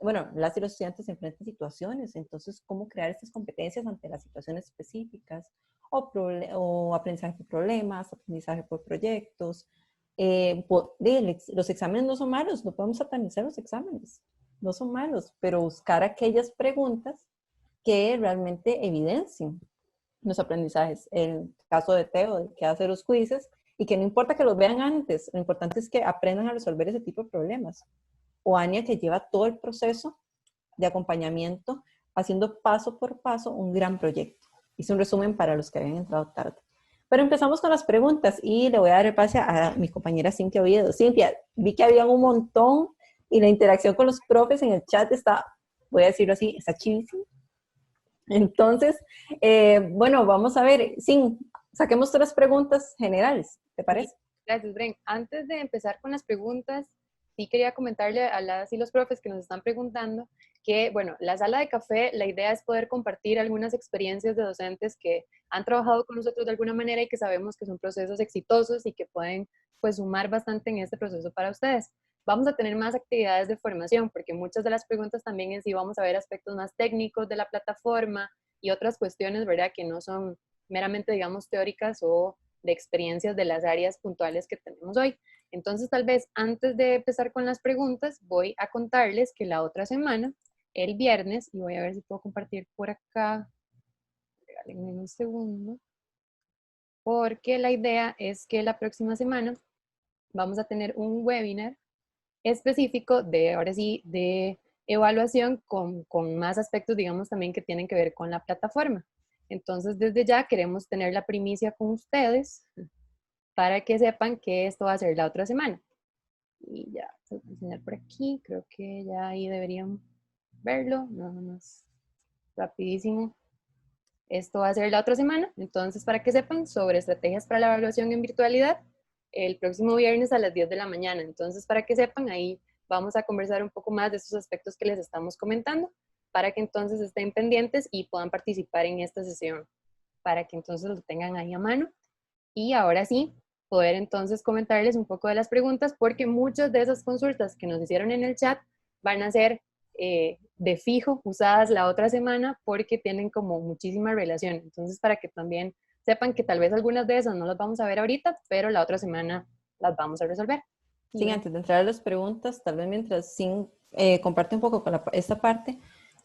bueno, las y los estudiantes enfrenten situaciones, entonces cómo crear estas competencias ante las situaciones específicas, o aprendizaje por problemas, aprendizaje por proyectos. Los exámenes no son malos, no podemos satanizar los exámenes, no son malos, pero buscar aquellas preguntas que realmente evidencien los aprendizajes. El caso de Teo, que hace los quizzes, y que no importa que los vean antes, lo importante es que aprendan a resolver ese tipo de problemas. O Ania, que lleva todo el proceso de acompañamiento, haciendo paso por paso un gran proyecto. Hice un resumen para los que habían entrado tarde. Pero empezamos con las preguntas y le voy a dar el pase a mi compañera Cintia Oviedo. Cintia, vi que había un montón y la interacción con los profes en el chat está, voy a decirlo así, está chivísima. Entonces, bueno, vamos a ver, saquemos 3 preguntas generales, ¿te parece? Gracias, Bren. Antes de empezar con las preguntas, sí quería comentarle a las y los profes que nos están preguntando que, bueno, la sala de café, la idea es poder compartir algunas experiencias de docentes que han trabajado con nosotros de alguna manera y que sabemos que son procesos exitosos y que pueden, pues, sumar bastante en este proceso para ustedes. Vamos a tener más actividades de formación, porque muchas de las preguntas también en sí vamos a ver aspectos más técnicos de la plataforma y otras cuestiones, ¿verdad?, que no son meramente, digamos, teóricas o de experiencias de las áreas puntuales que tenemos hoy. Entonces, tal vez antes de empezar con las preguntas, voy a contarles que la otra semana, el viernes, y voy a ver si puedo compartir por acá, regálenme un segundo, porque la idea es que la próxima semana vamos a tener un webinar específico de, ahora sí, de evaluación con más aspectos, digamos, también que tienen que ver con la plataforma. Entonces, desde ya queremos tener la primicia con ustedes para que sepan que esto va a ser la otra semana. Y ya, se voy a enseñar por aquí, creo que ya ahí deberían verlo, nada más rapidísimo. Esto va a ser la otra semana, entonces para que sepan sobre estrategias para la evaluación en virtualidad, el próximo viernes a las 10 de la mañana. Entonces, para que sepan, ahí vamos a conversar un poco más de esos aspectos que les estamos comentando, para que entonces estén pendientes y puedan participar en esta sesión, para que entonces lo tengan ahí a mano. Y ahora sí, poder entonces comentarles un poco de las preguntas, porque muchas de esas consultas que nos hicieron en el chat van a ser de fijo usadas la otra semana porque tienen como muchísima relación. Entonces, para que también sepan que tal vez algunas de esas no las vamos a ver ahorita, pero la otra semana las vamos a resolver. Sí, antes de entrar a las preguntas, tal vez mientras Sin comparte un poco con esta parte,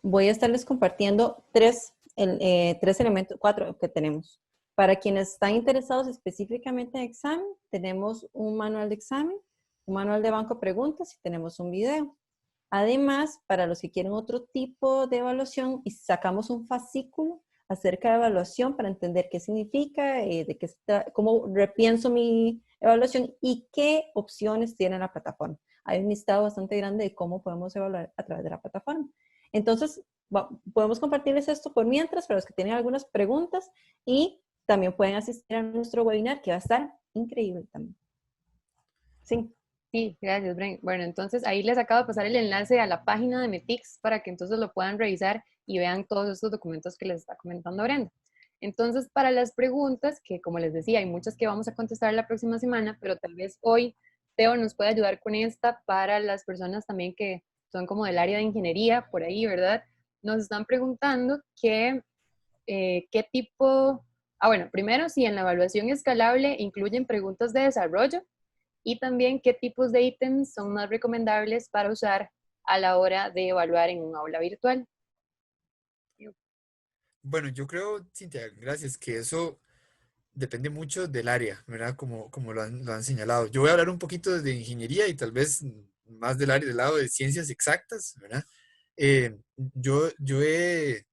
voy a estarles compartiendo tres elementos, cuatro que tenemos. Para quienes están interesados específicamente en examen, tenemos un manual de examen, un manual de banco de preguntas y tenemos un video. Además, para los que quieren otro tipo de evaluación, y sacamos un fascículo acerca de evaluación para entender qué significa, cómo repienso mi evaluación y qué opciones tiene la plataforma. Hay un listado bastante grande de cómo podemos evaluar a través de la plataforma. Entonces, podemos compartirles esto por mientras para los que tienen algunas preguntas y también pueden asistir a nuestro webinar que va a estar increíble también. Sí. Sí, gracias, Bren. Bueno, entonces ahí les acabo de pasar el enlace a la página de Metix para que entonces lo puedan revisar y vean todos estos documentos que les está comentando Brenda. Entonces, para las preguntas, que como les decía, hay muchas que vamos a contestar la próxima semana, pero tal vez hoy Teo nos puede ayudar con esta para las personas también que son como del área de ingeniería, por ahí, ¿verdad? Nos están preguntando qué tipo... bueno, primero, si en la evaluación escalable incluyen preguntas de desarrollo, y también qué tipos de ítems son más recomendables para usar a la hora de evaluar en un aula virtual. Bueno, yo creo, Cintia, gracias, que eso depende mucho del área, ¿verdad? Como lo han señalado. Yo voy a hablar un poquito de ingeniería y tal vez más del lado de ciencias exactas, ¿verdad? Yo he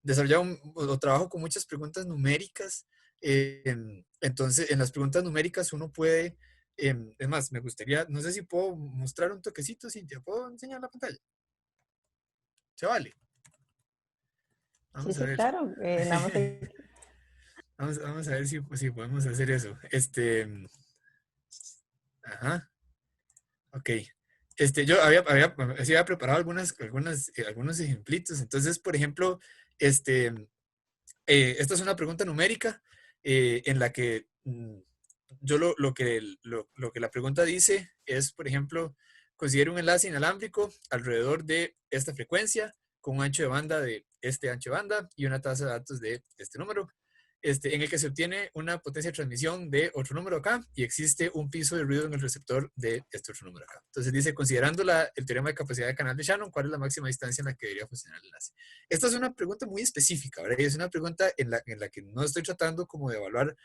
desarrollado o trabajo con muchas preguntas numéricas. Entonces, en las preguntas numéricas uno puede, es más, me gustaría, no sé si puedo mostrar un toquecito, Cintia, ¿puedo enseñar la pantalla? ¿Se vale? Vamos a Sí, ver. claro. Nada más Vamos a ver si podemos hacer eso. Ajá. Ok. Yo había preparado algunos ejemplitos. Entonces, por ejemplo, esta es una pregunta numérica en la que yo lo que la pregunta dice es, por ejemplo, considere un enlace inalámbrico alrededor de esta frecuencia con un ancho de banda de este ancho de banda y una tasa de datos de este número, en el que se obtiene una potencia de transmisión de otro número acá y existe un piso de ruido en el receptor de este otro número acá. Entonces dice, considerando el teorema de capacidad de canal de Shannon, ¿cuál es la máxima distancia en la que debería funcionar el enlace? Esta es una pregunta muy específica, ¿verdad? Y es una pregunta en la que no estoy tratando como de evaluar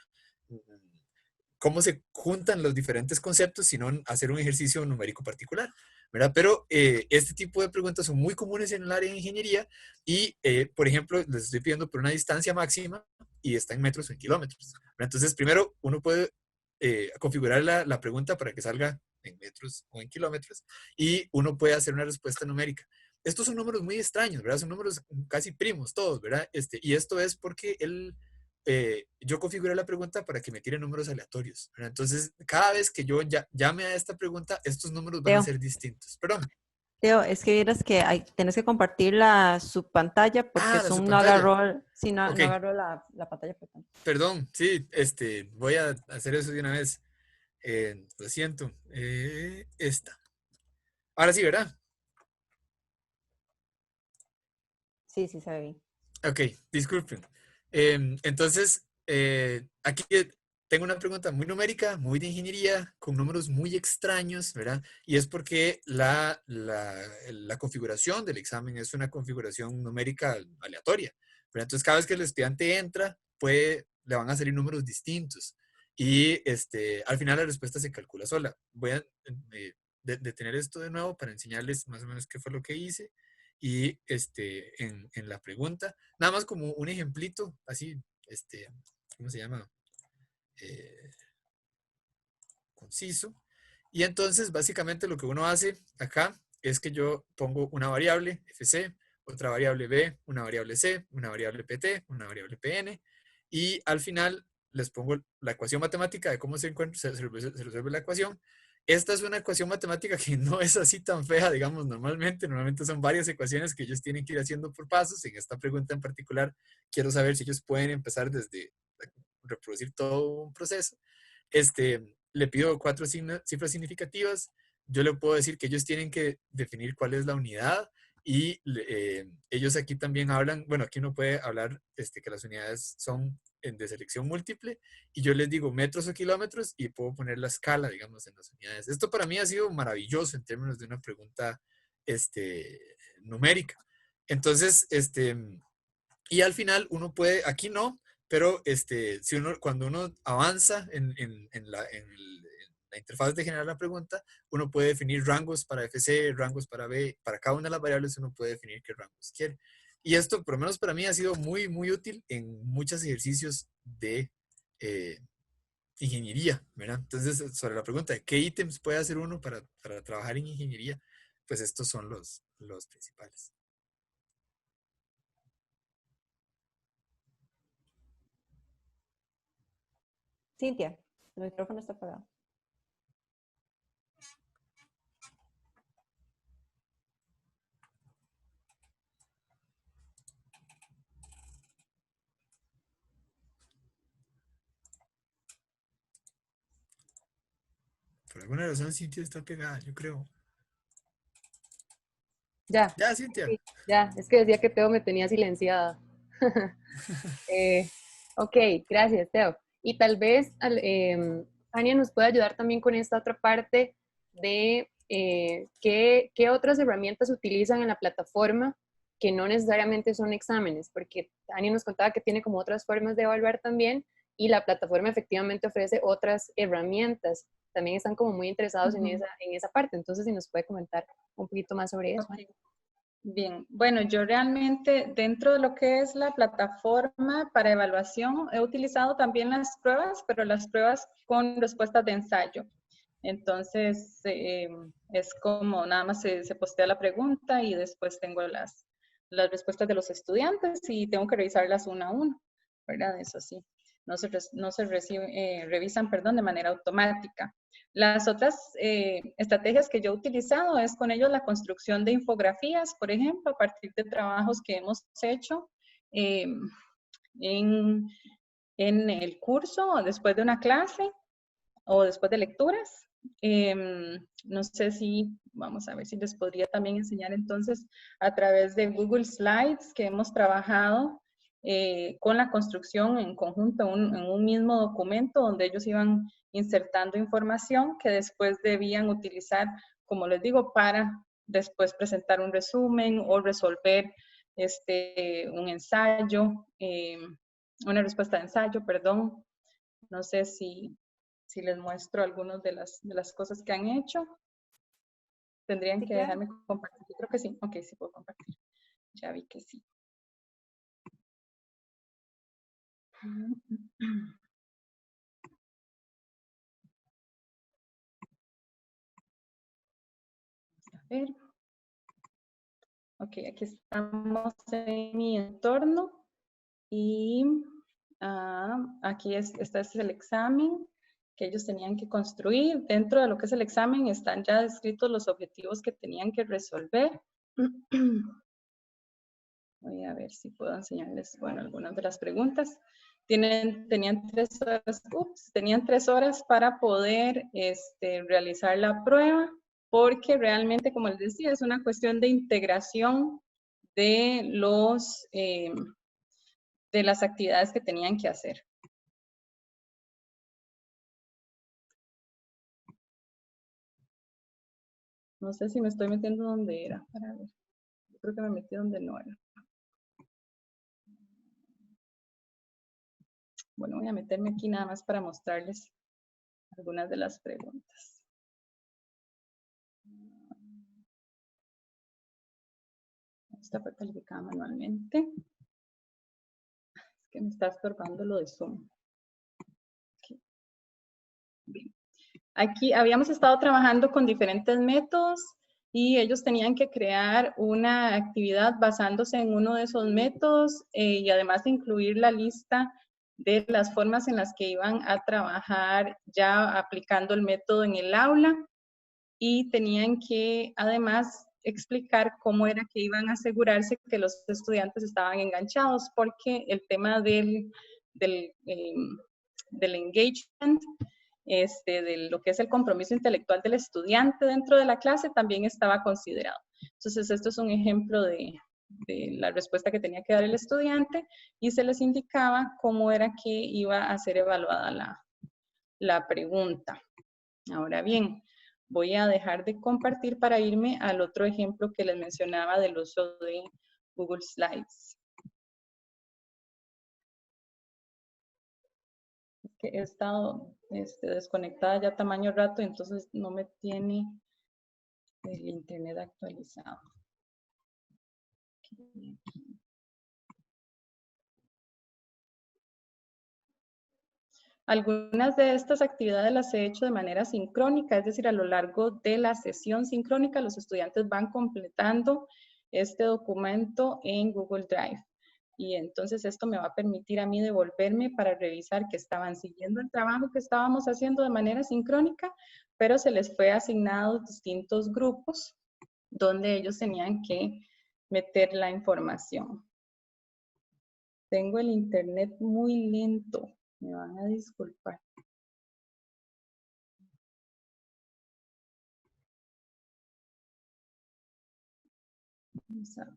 cómo se juntan los diferentes conceptos, sino hacer un ejercicio numérico particular, ¿verdad? Pero este tipo de preguntas son muy comunes en el área de ingeniería y, por ejemplo, les estoy pidiendo por una distancia máxima y está en metros o en kilómetros, ¿verdad? Entonces, primero, uno puede configurar la pregunta para que salga en metros o en kilómetros y uno puede hacer una respuesta numérica. Estos son números muy extraños, ¿verdad? Son números casi primos todos, ¿verdad? Y esto es porque yo configuré la pregunta para que me tire números aleatorios, ¿verdad? Entonces, cada vez que yo llame a esta pregunta, estos números van a ser distintos. Perdón. Teo, es que vieras que tenés que compartir su pantalla porque Ah, la Zoom no subpantalla. agarró, sí, no, Ok, no agarró la pantalla. perdón, sí, voy a hacer eso de una vez. Lo siento. Esta. Ahora sí, ¿verdad? Sí, sí, se ve bien. Ok, disculpen. Entonces, aquí tengo una pregunta muy numérica, muy de ingeniería, con números muy extraños, ¿verdad? Y es porque la configuración del examen es una configuración numérica aleatoria, ¿verdad? Entonces, cada vez que el estudiante entra, le van a salir números distintos. Y al final la respuesta se calcula sola. Voy a detener esto de nuevo para enseñarles más o menos qué fue lo que hice. Y en la pregunta, nada más como un ejemplito, así, ¿cómo se llama? Conciso. Y entonces, básicamente lo que uno hace acá es que yo pongo una variable fc, otra variable b, una variable c, una variable pt, una variable pn, y al final les pongo la ecuación matemática de cómo se resuelve la ecuación. Esta es una ecuación matemática que no es así tan fea, digamos, normalmente son varias ecuaciones que ellos tienen que ir haciendo por pasos. En esta pregunta en particular, quiero saber si ellos pueden empezar desde reproducir todo un proceso. Le pido 4 cifras significativas. Yo le puedo decir que ellos tienen que definir cuál es la unidad y ellos aquí también hablan, bueno, aquí uno puede hablar que las unidades son de selección múltiple y yo les digo metros o kilómetros y puedo poner la escala, digamos, en las unidades. Esto para mí ha sido maravilloso en términos de una pregunta numérica. Entonces, y al final uno puede, aquí no, pero si cuando uno avanza en la interfaz de generar la pregunta, uno puede definir rangos para FC, rangos para B, para cada una de las variables uno puede definir qué rangos quiere. Y esto, por lo menos para mí, ha sido muy, muy útil en muchos ejercicios de ingeniería, ¿verdad? Entonces, sobre la pregunta de qué ítems puede hacer uno para trabajar en ingeniería, pues estos son los principales. Cintia, el micrófono está apagado. Por alguna razón, Cintia está pegada, yo creo. Ya, Ya, Cintia. sí, ya, es que decía que Teo me tenía silenciada. Ok, gracias, Teo. Y tal vez Ania nos puede ayudar también con esta otra parte de qué otras herramientas utilizan en la plataforma que no necesariamente son exámenes, porque Ania nos contaba que tiene como otras formas de evaluar también y la plataforma efectivamente ofrece otras herramientas. También están como muy interesados en esa parte. Entonces, si nos puede comentar un poquito más sobre eso. Okay. Bien, bueno, yo realmente dentro de lo que es la plataforma para evaluación he utilizado también las pruebas, pero las pruebas con respuestas de ensayo. Entonces, es como nada más se postea la pregunta y después tengo las respuestas de los estudiantes y tengo que revisarlas una a una, ¿verdad? Eso sí, no se revisan, perdón, de manera automática. Las otras estrategias que yo he utilizado es con ellos la construcción de infografías, por ejemplo, a partir de trabajos que hemos hecho en el curso, después de una clase o después de lecturas. No sé si, vamos a ver si les podría también enseñar entonces a través de Google Slides que hemos trabajado con la construcción en conjunto en un mismo documento donde ellos iban insertando información que después debían utilizar, como les digo, para después presentar un resumen o resolver un ensayo, una respuesta de ensayo, perdón. No sé si les muestro algunas de las cosas que han hecho. Tendrían Sí, que claro. dejarme compartir. Yo creo que sí. Ok, sí puedo compartir. Ya vi que sí. Vamos a ver. Ok, aquí estamos en mi entorno y Aquí este es el examen que ellos tenían que construir. Dentro de lo que es el examen están ya descritos los objetivos que tenían que resolver. Voy a ver si puedo enseñarles, bueno, algunas de las preguntas. Tenían 3 horas para poder realizar la prueba, porque realmente, como les decía, es una cuestión de integración de las actividades que tenían que hacer. No sé si me estoy metiendo donde era, para ver. Yo creo que me metí donde no era. Bueno, voy a meterme aquí nada más para mostrarles algunas de las preguntas. Esta fue calificada manualmente. Es que me está estorbando lo de Zoom. Okay. Bien. Aquí habíamos estado trabajando con diferentes métodos y ellos tenían que crear una actividad basándose en uno de esos métodos y además de incluir la lista de las formas en las que iban a trabajar ya aplicando el método en el aula, y tenían que además explicar cómo era que iban a asegurarse que los estudiantes estaban enganchados, porque el tema del engagement, de lo que es el compromiso intelectual del estudiante dentro de la clase, también estaba considerado. Entonces, esto es un ejemplo de la respuesta que tenía que dar el estudiante, y se les indicaba cómo era que iba a ser evaluada la pregunta. Ahora bien, voy a dejar de compartir para irme al otro ejemplo que les mencionaba del uso de Google Slides. Que he estado desconectada ya tamaño rato, entonces no me tiene el internet actualizado. Algunas de estas actividades las he hecho de manera sincrónica, es decir, a lo largo de la sesión sincrónica los estudiantes van completando este documento en Google Drive. Y entonces esto me va a permitir a mí devolverme para revisar que estaban siguiendo el trabajo que estábamos haciendo de manera sincrónica, pero se les fue asignados distintos grupos donde ellos tenían que meter la información. Tengo el internet muy lento, me van a disculpar. Vamos a ver.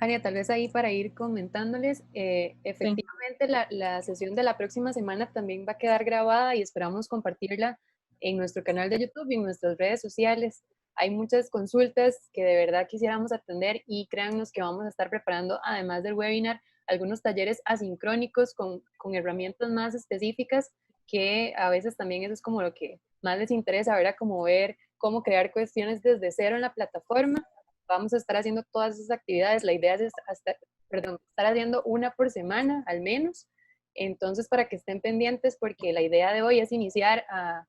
Ania, tal vez ahí para ir comentándoles, efectivamente la sesión de la próxima semana también va a quedar grabada y esperamos compartirla en nuestro canal de YouTube y en nuestras redes sociales. Hay muchas consultas que de verdad quisiéramos atender y créannos que vamos a estar preparando, además del webinar, algunos talleres asincrónicos con herramientas más específicas, que a veces también eso es como lo que más les interesa, ¿verdad? Como ver cómo crear cuestiones desde cero en la plataforma. Vamos a estar haciendo todas esas actividades. La idea es estar haciendo una por semana al menos. Entonces, para que estén pendientes, porque la idea de hoy es iniciar a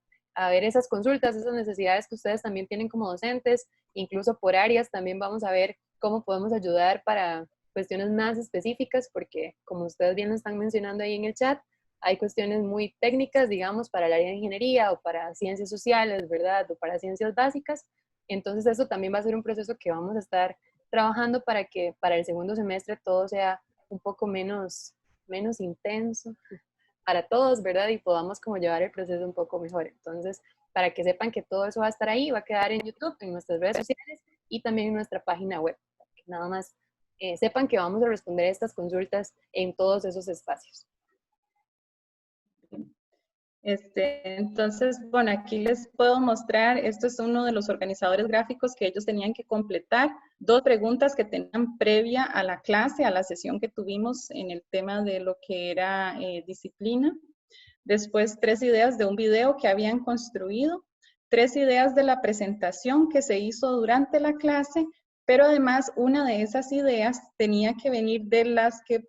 ver esas consultas, esas necesidades que ustedes también tienen como docentes, incluso por áreas también vamos a ver cómo podemos ayudar para cuestiones más específicas, porque como ustedes bien lo están mencionando ahí en el chat, hay cuestiones muy técnicas, digamos, para el área de ingeniería o para ciencias sociales, ¿verdad? O para ciencias básicas. Entonces eso también va a ser un proceso que vamos a estar trabajando para que para el segundo semestre todo sea un poco menos intenso para todos, ¿verdad? Y podamos como llevar el proceso un poco mejor. Entonces, para que sepan que todo eso va a estar ahí, va a quedar en YouTube, en nuestras redes sociales y también en nuestra página web. Que nada más sepan que vamos a responder estas consultas en todos esos espacios. Entonces, bueno, aquí les puedo mostrar, esto es uno de los organizadores gráficos que ellos tenían que completar, 2 preguntas que tenían previa a la clase, a la sesión que tuvimos en el tema de lo que era disciplina. Después 3 ideas de un video que habían construido, 3 ideas de la presentación que se hizo durante la clase, pero además una de esas ideas tenía que venir de las que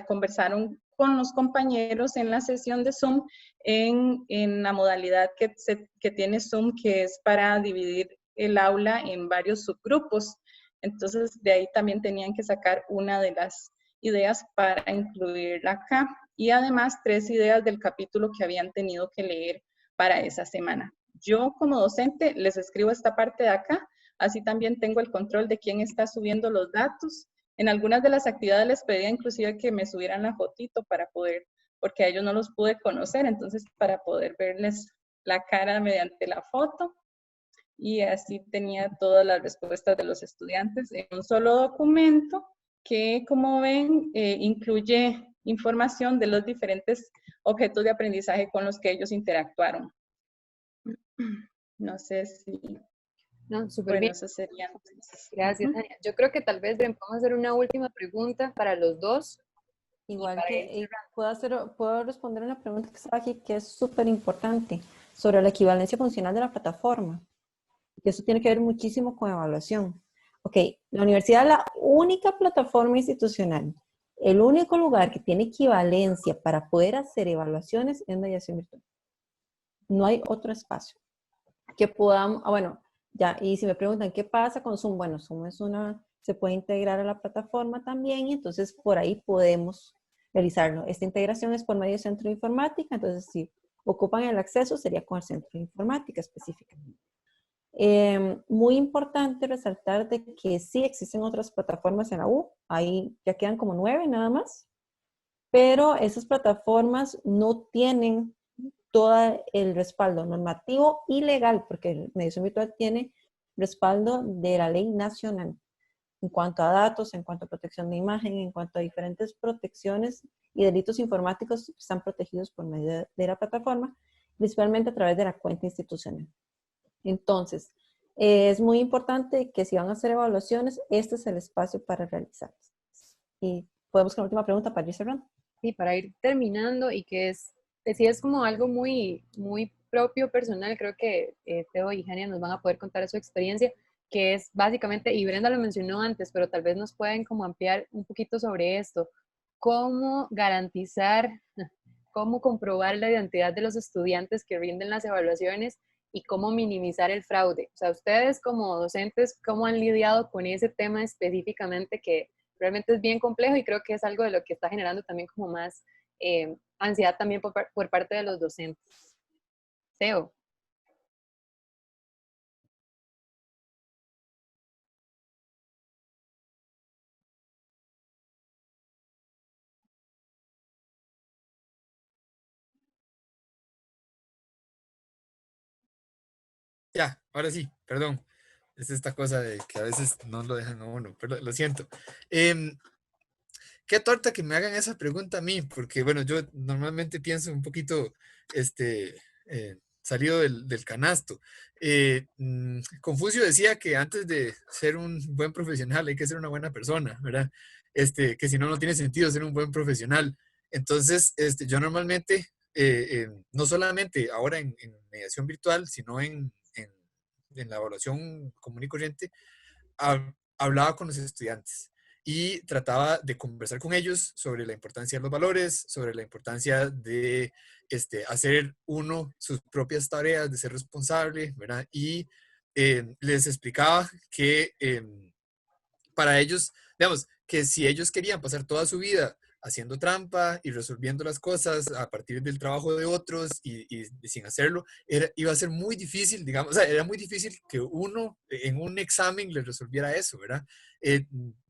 conversaron con los compañeros en la sesión de Zoom en la modalidad que tiene Zoom, que es para dividir el aula en varios subgrupos. Entonces, de ahí también tenían que sacar una de las ideas para incluirla acá. Y además, 3 ideas del capítulo que habían tenido que leer para esa semana. Yo como docente les escribo esta parte de acá, así también tengo el control de quién está subiendo los datos. En algunas de las actividades les pedía inclusive que me subieran la fotito para poder, porque a ellos no los pude conocer, entonces para poder verles la cara mediante la foto. Y así tenía todas las respuestas de los estudiantes en un solo documento que, como ven, incluye información de los diferentes objetos de aprendizaje con los que ellos interactuaron. No sé si... No, súper Bueno, bien. eso sería entonces. Gracias, Tania. Yo creo que tal vez podemos hacer una última pregunta para los dos. Igual para que puedo responder una pregunta que estaba aquí que es súper importante sobre la equivalencia funcional de la plataforma. Que eso tiene que ver muchísimo con evaluación. Ok, la universidad es la única plataforma institucional, el único lugar que tiene equivalencia para poder hacer evaluaciones es mediación virtual. No hay otro espacio que podamos, bueno, ya, y si me preguntan qué pasa con Zoom, bueno, Zoom se puede integrar a la plataforma también, y entonces por ahí podemos realizarlo. Esta integración es por medio del centro de informática, entonces si ocupan el acceso sería con el centro de informática específicamente. Muy importante resaltar de que sí existen otras plataformas en la U, ahí ya quedan como 9 nada más, pero esas plataformas no tienen todo el respaldo normativo y legal, porque mediación virtual tiene respaldo de la ley nacional en cuanto a datos, en cuanto a protección de imagen, en cuanto a diferentes protecciones y delitos informáticos que están protegidos por medio de la plataforma, principalmente a través de la cuenta institucional. Entonces, es muy importante que si van a hacer evaluaciones, este es el espacio para realizarlas. Y podemos con la última pregunta para ir cerrando. Sí, para ir terminando y que sí es como algo muy, muy propio, personal. Creo que Teo y Jania nos van a poder contar su experiencia, que es básicamente, y Brenda lo mencionó antes, pero tal vez nos pueden como ampliar un poquito sobre esto. ¿Cómo garantizar, cómo comprobar la identidad de los estudiantes que rinden las evaluaciones y cómo minimizar el fraude? O sea, ustedes como docentes, ¿cómo han lidiado con ese tema específicamente que realmente es bien complejo y creo que es algo de lo que está generando también como más ansiedad también por parte de los docentes? Teo. Ya, ahora sí, perdón. Es esta cosa de que a veces no lo dejan a uno, pero lo siento. Qué torta que me hagan esa pregunta a mí, porque bueno, yo normalmente pienso un poquito salido del canasto. Confucio decía que antes de ser un buen profesional hay que ser una buena persona, ¿verdad? Que si no, no tiene sentido ser un buen profesional. Entonces, yo normalmente, no solamente ahora en mediación virtual, sino en la evaluación común y corriente, hablaba con los estudiantes y trataba de conversar con ellos sobre la importancia de los valores, sobre la importancia de hacer uno sus propias tareas, de ser responsable, ¿verdad? Y les explicaba que para ellos, digamos, que si ellos querían pasar toda su vida haciendo trampa y resolviendo las cosas a partir del trabajo de otros y sin hacerlo, iba a ser muy difícil, digamos, o sea, era muy difícil que uno en un examen le resolviera eso, ¿verdad?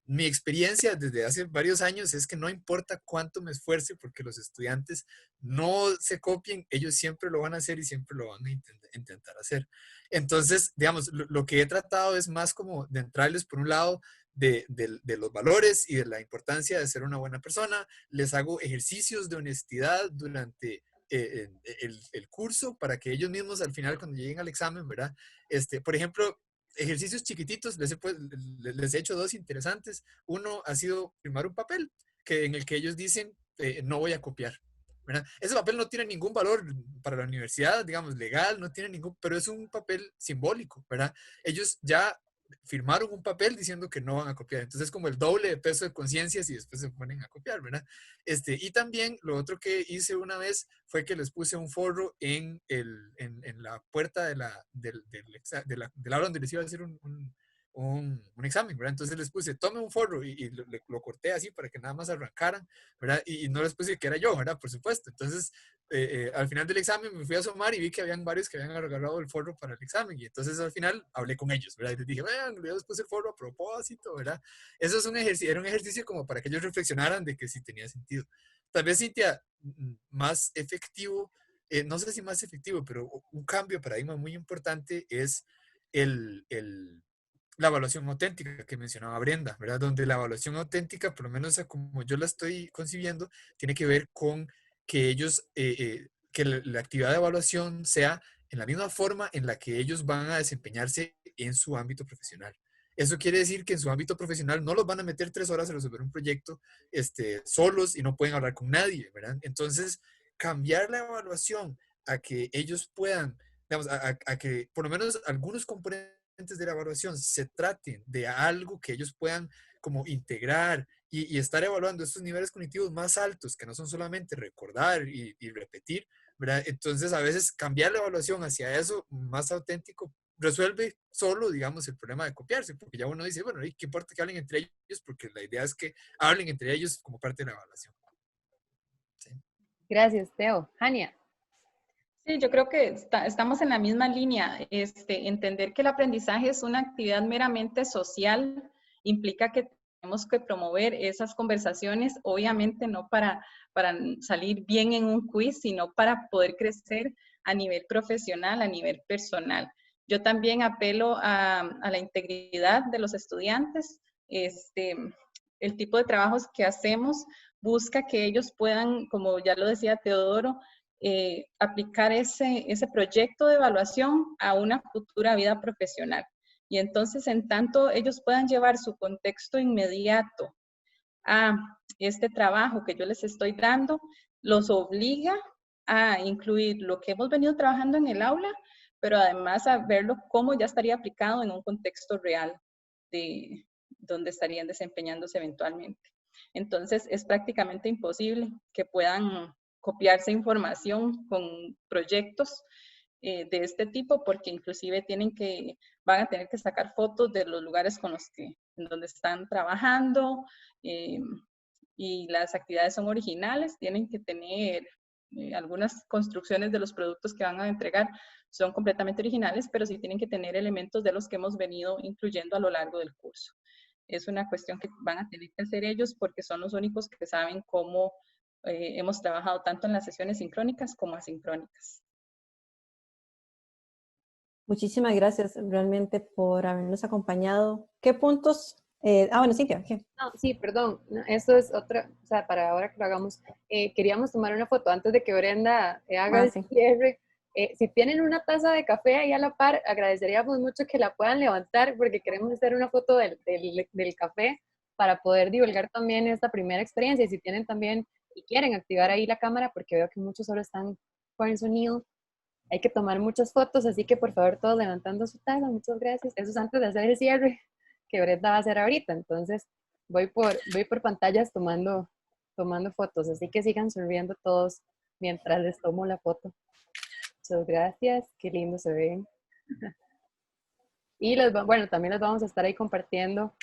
Mi experiencia desde hace varios años es que no importa cuánto me esfuerce porque los estudiantes no se copien, ellos siempre lo van a hacer y siempre lo van a intentar hacer. Entonces, digamos, lo que he tratado es más como de entrarles por un lado de los valores y de la importancia de ser una buena persona. Les hago ejercicios de honestidad durante el curso para que ellos mismos al final cuando lleguen al examen, ¿verdad? Por ejemplo, ejercicios chiquititos, les he hecho 2 interesantes. Uno ha sido firmar un papel en el que ellos dicen, no voy a copiar, ¿verdad? Ese papel no tiene ningún valor para la universidad, digamos, legal, no tiene ningún, pero es un papel simbólico, ¿verdad? Ellos ya firmaron un papel diciendo que no van a copiar. Entonces, como el doble de peso de conciencia si después se ponen a copiar, ¿verdad? Y también lo otro que hice una vez fue que les puse un forro en la puerta del aula donde les iba a hacer un examen, ¿verdad? Entonces les puse, tome un forro y lo corté así para que nada más arrancaran, ¿verdad? Y no les puse que era yo, ¿verdad? Por supuesto. Entonces, al final del examen me fui a asomar y vi que habían varios que habían agarrado el forro para el examen. Y entonces al final hablé con ellos, ¿verdad? Y les dije, vean, yo les puse el forro a propósito, ¿verdad? Eso es era un ejercicio como para que ellos reflexionaran de que sí tenía sentido. Tal vez, Cintia, más efectivo, no sé si más efectivo, pero un cambio de paradigma muy importante es la evaluación auténtica que mencionaba Brenda, ¿verdad? Donde la evaluación auténtica, por lo menos como yo la estoy concibiendo, tiene que ver con que ellos, que la actividad de evaluación sea en la misma forma en la que ellos van a desempeñarse en su ámbito profesional. Eso quiere decir que en su ámbito profesional no los van a meter 3 horas a resolver un proyecto solos y no pueden hablar con nadie, ¿verdad? Entonces, cambiar la evaluación a que ellos puedan, digamos, a que por lo menos algunos componentes de la evaluación se traten de algo que ellos puedan como integrar y estar evaluando estos niveles cognitivos más altos, que no son solamente recordar y repetir, ¿verdad? Entonces, a veces cambiar la evaluación hacia eso más auténtico resuelve solo, digamos, el problema de copiarse, porque ya uno dice, bueno, ¿qué importa que hablen entre ellos? Porque la idea es que hablen entre ellos como parte de la evaluación. ¿Sí? Gracias, Teo. Hania. Sí, yo creo que estamos en la misma línea. Entender que el aprendizaje es una actividad meramente social implica que tenemos que promover esas conversaciones, obviamente no para salir bien en un quiz, sino para poder crecer a nivel profesional, a nivel personal. Yo también apelo a la integridad de los estudiantes. El tipo de trabajos que hacemos busca que ellos puedan, como ya lo decía Teodoro, aplicar ese proyecto de evaluación a una futura vida profesional. Y entonces, en tanto ellos puedan llevar su contexto inmediato a este trabajo que yo les estoy dando, los obliga a incluir lo que hemos venido trabajando en el aula, pero además a verlo cómo ya estaría aplicado en un contexto real de donde estarían desempeñándose eventualmente. Entonces, es prácticamente imposible que puedan copiarse información con proyectos de este tipo, porque inclusive van a tener que sacar fotos de los lugares en donde están trabajando, y las actividades son originales, tienen que tener algunas construcciones de los productos que van a entregar son completamente originales, pero sí tienen que tener elementos de los que hemos venido incluyendo a lo largo del curso. Es una cuestión que van a tener que hacer ellos porque son los únicos que saben cómo hemos trabajado tanto en las sesiones sincrónicas como asincrónicas. Muchísimas gracias realmente por habernos acompañado. ¿Qué puntos? Bueno, Cintia, ¿qué? No, sí, perdón, no, esto es otra, o sea, para ahora que lo hagamos, queríamos tomar una foto antes de que Brenda haga el cierre. Si tienen una taza de café ahí a la par, agradeceríamos mucho que la puedan levantar porque queremos hacer una foto del café para poder divulgar también esta primera experiencia. Y si tienen también y quieren activar ahí la cámara, porque veo que muchos solo están con el sonido, hay que tomar muchas fotos, así que por favor todos levantando su taza, muchas gracias. Eso es antes de hacer el cierre que Brenda va a hacer ahorita, entonces voy por pantallas tomando fotos, así que sigan sonriendo todos mientras les tomo la foto. Muchas gracias, qué lindo se ven. Y bueno, también los vamos a estar ahí compartiendo.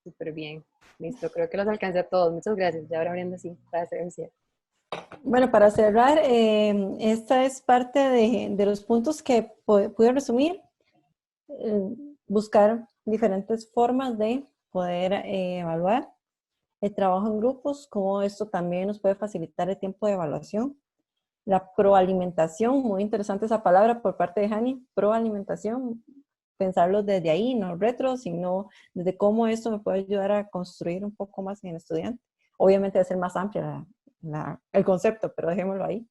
Súper bien. Listo, creo que los alcancé a todos. Muchas gracias. Ya ahora Brenda sí, para hacer el cierre. Bueno, para cerrar, esta es parte de los puntos que pude resumir. Buscar diferentes formas de poder evaluar el trabajo en grupos, cómo esto también nos puede facilitar el tiempo de evaluación. La proalimentación, muy interesante esa palabra por parte de Hani, proalimentación, pensarlo desde ahí, no retro, sino desde cómo esto me puede ayudar a construir un poco más en el estudiante. Obviamente debe ser más amplia el concepto, pero dejémoslo ahí.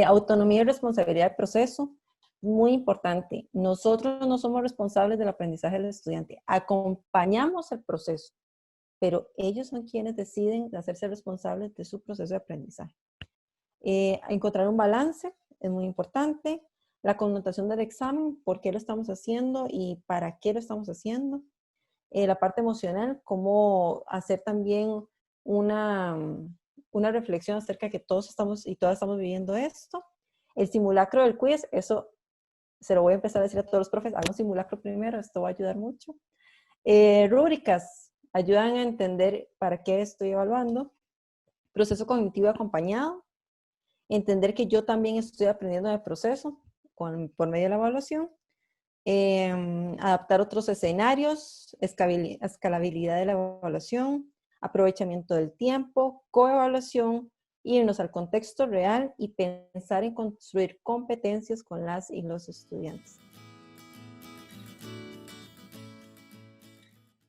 Autonomía y responsabilidad del proceso, muy importante. Nosotros no somos responsables del aprendizaje del estudiante. Acompañamos el proceso, pero ellos son quienes deciden hacerse responsables de su proceso de aprendizaje. Encontrar un balance es muy importante. la connotación del examen, por qué lo estamos haciendo y para qué lo estamos haciendo. La parte emocional, cómo hacer también una reflexión acerca de que todos estamos y todas estamos viviendo esto. El simulacro del quiz, eso se lo voy a empezar a decir a todos los profes, hagan un simulacro primero, esto va a ayudar mucho. Rúbricas, ayudan a entender para qué estoy evaluando. Proceso cognitivo acompañado, entender que yo también estoy aprendiendo del proceso por medio de la evaluación. Adaptar otros escenarios, escalabilidad de la evaluación, aprovechamiento del tiempo, coevaluación, irnos al contexto real y pensar en construir competencias con las y los estudiantes.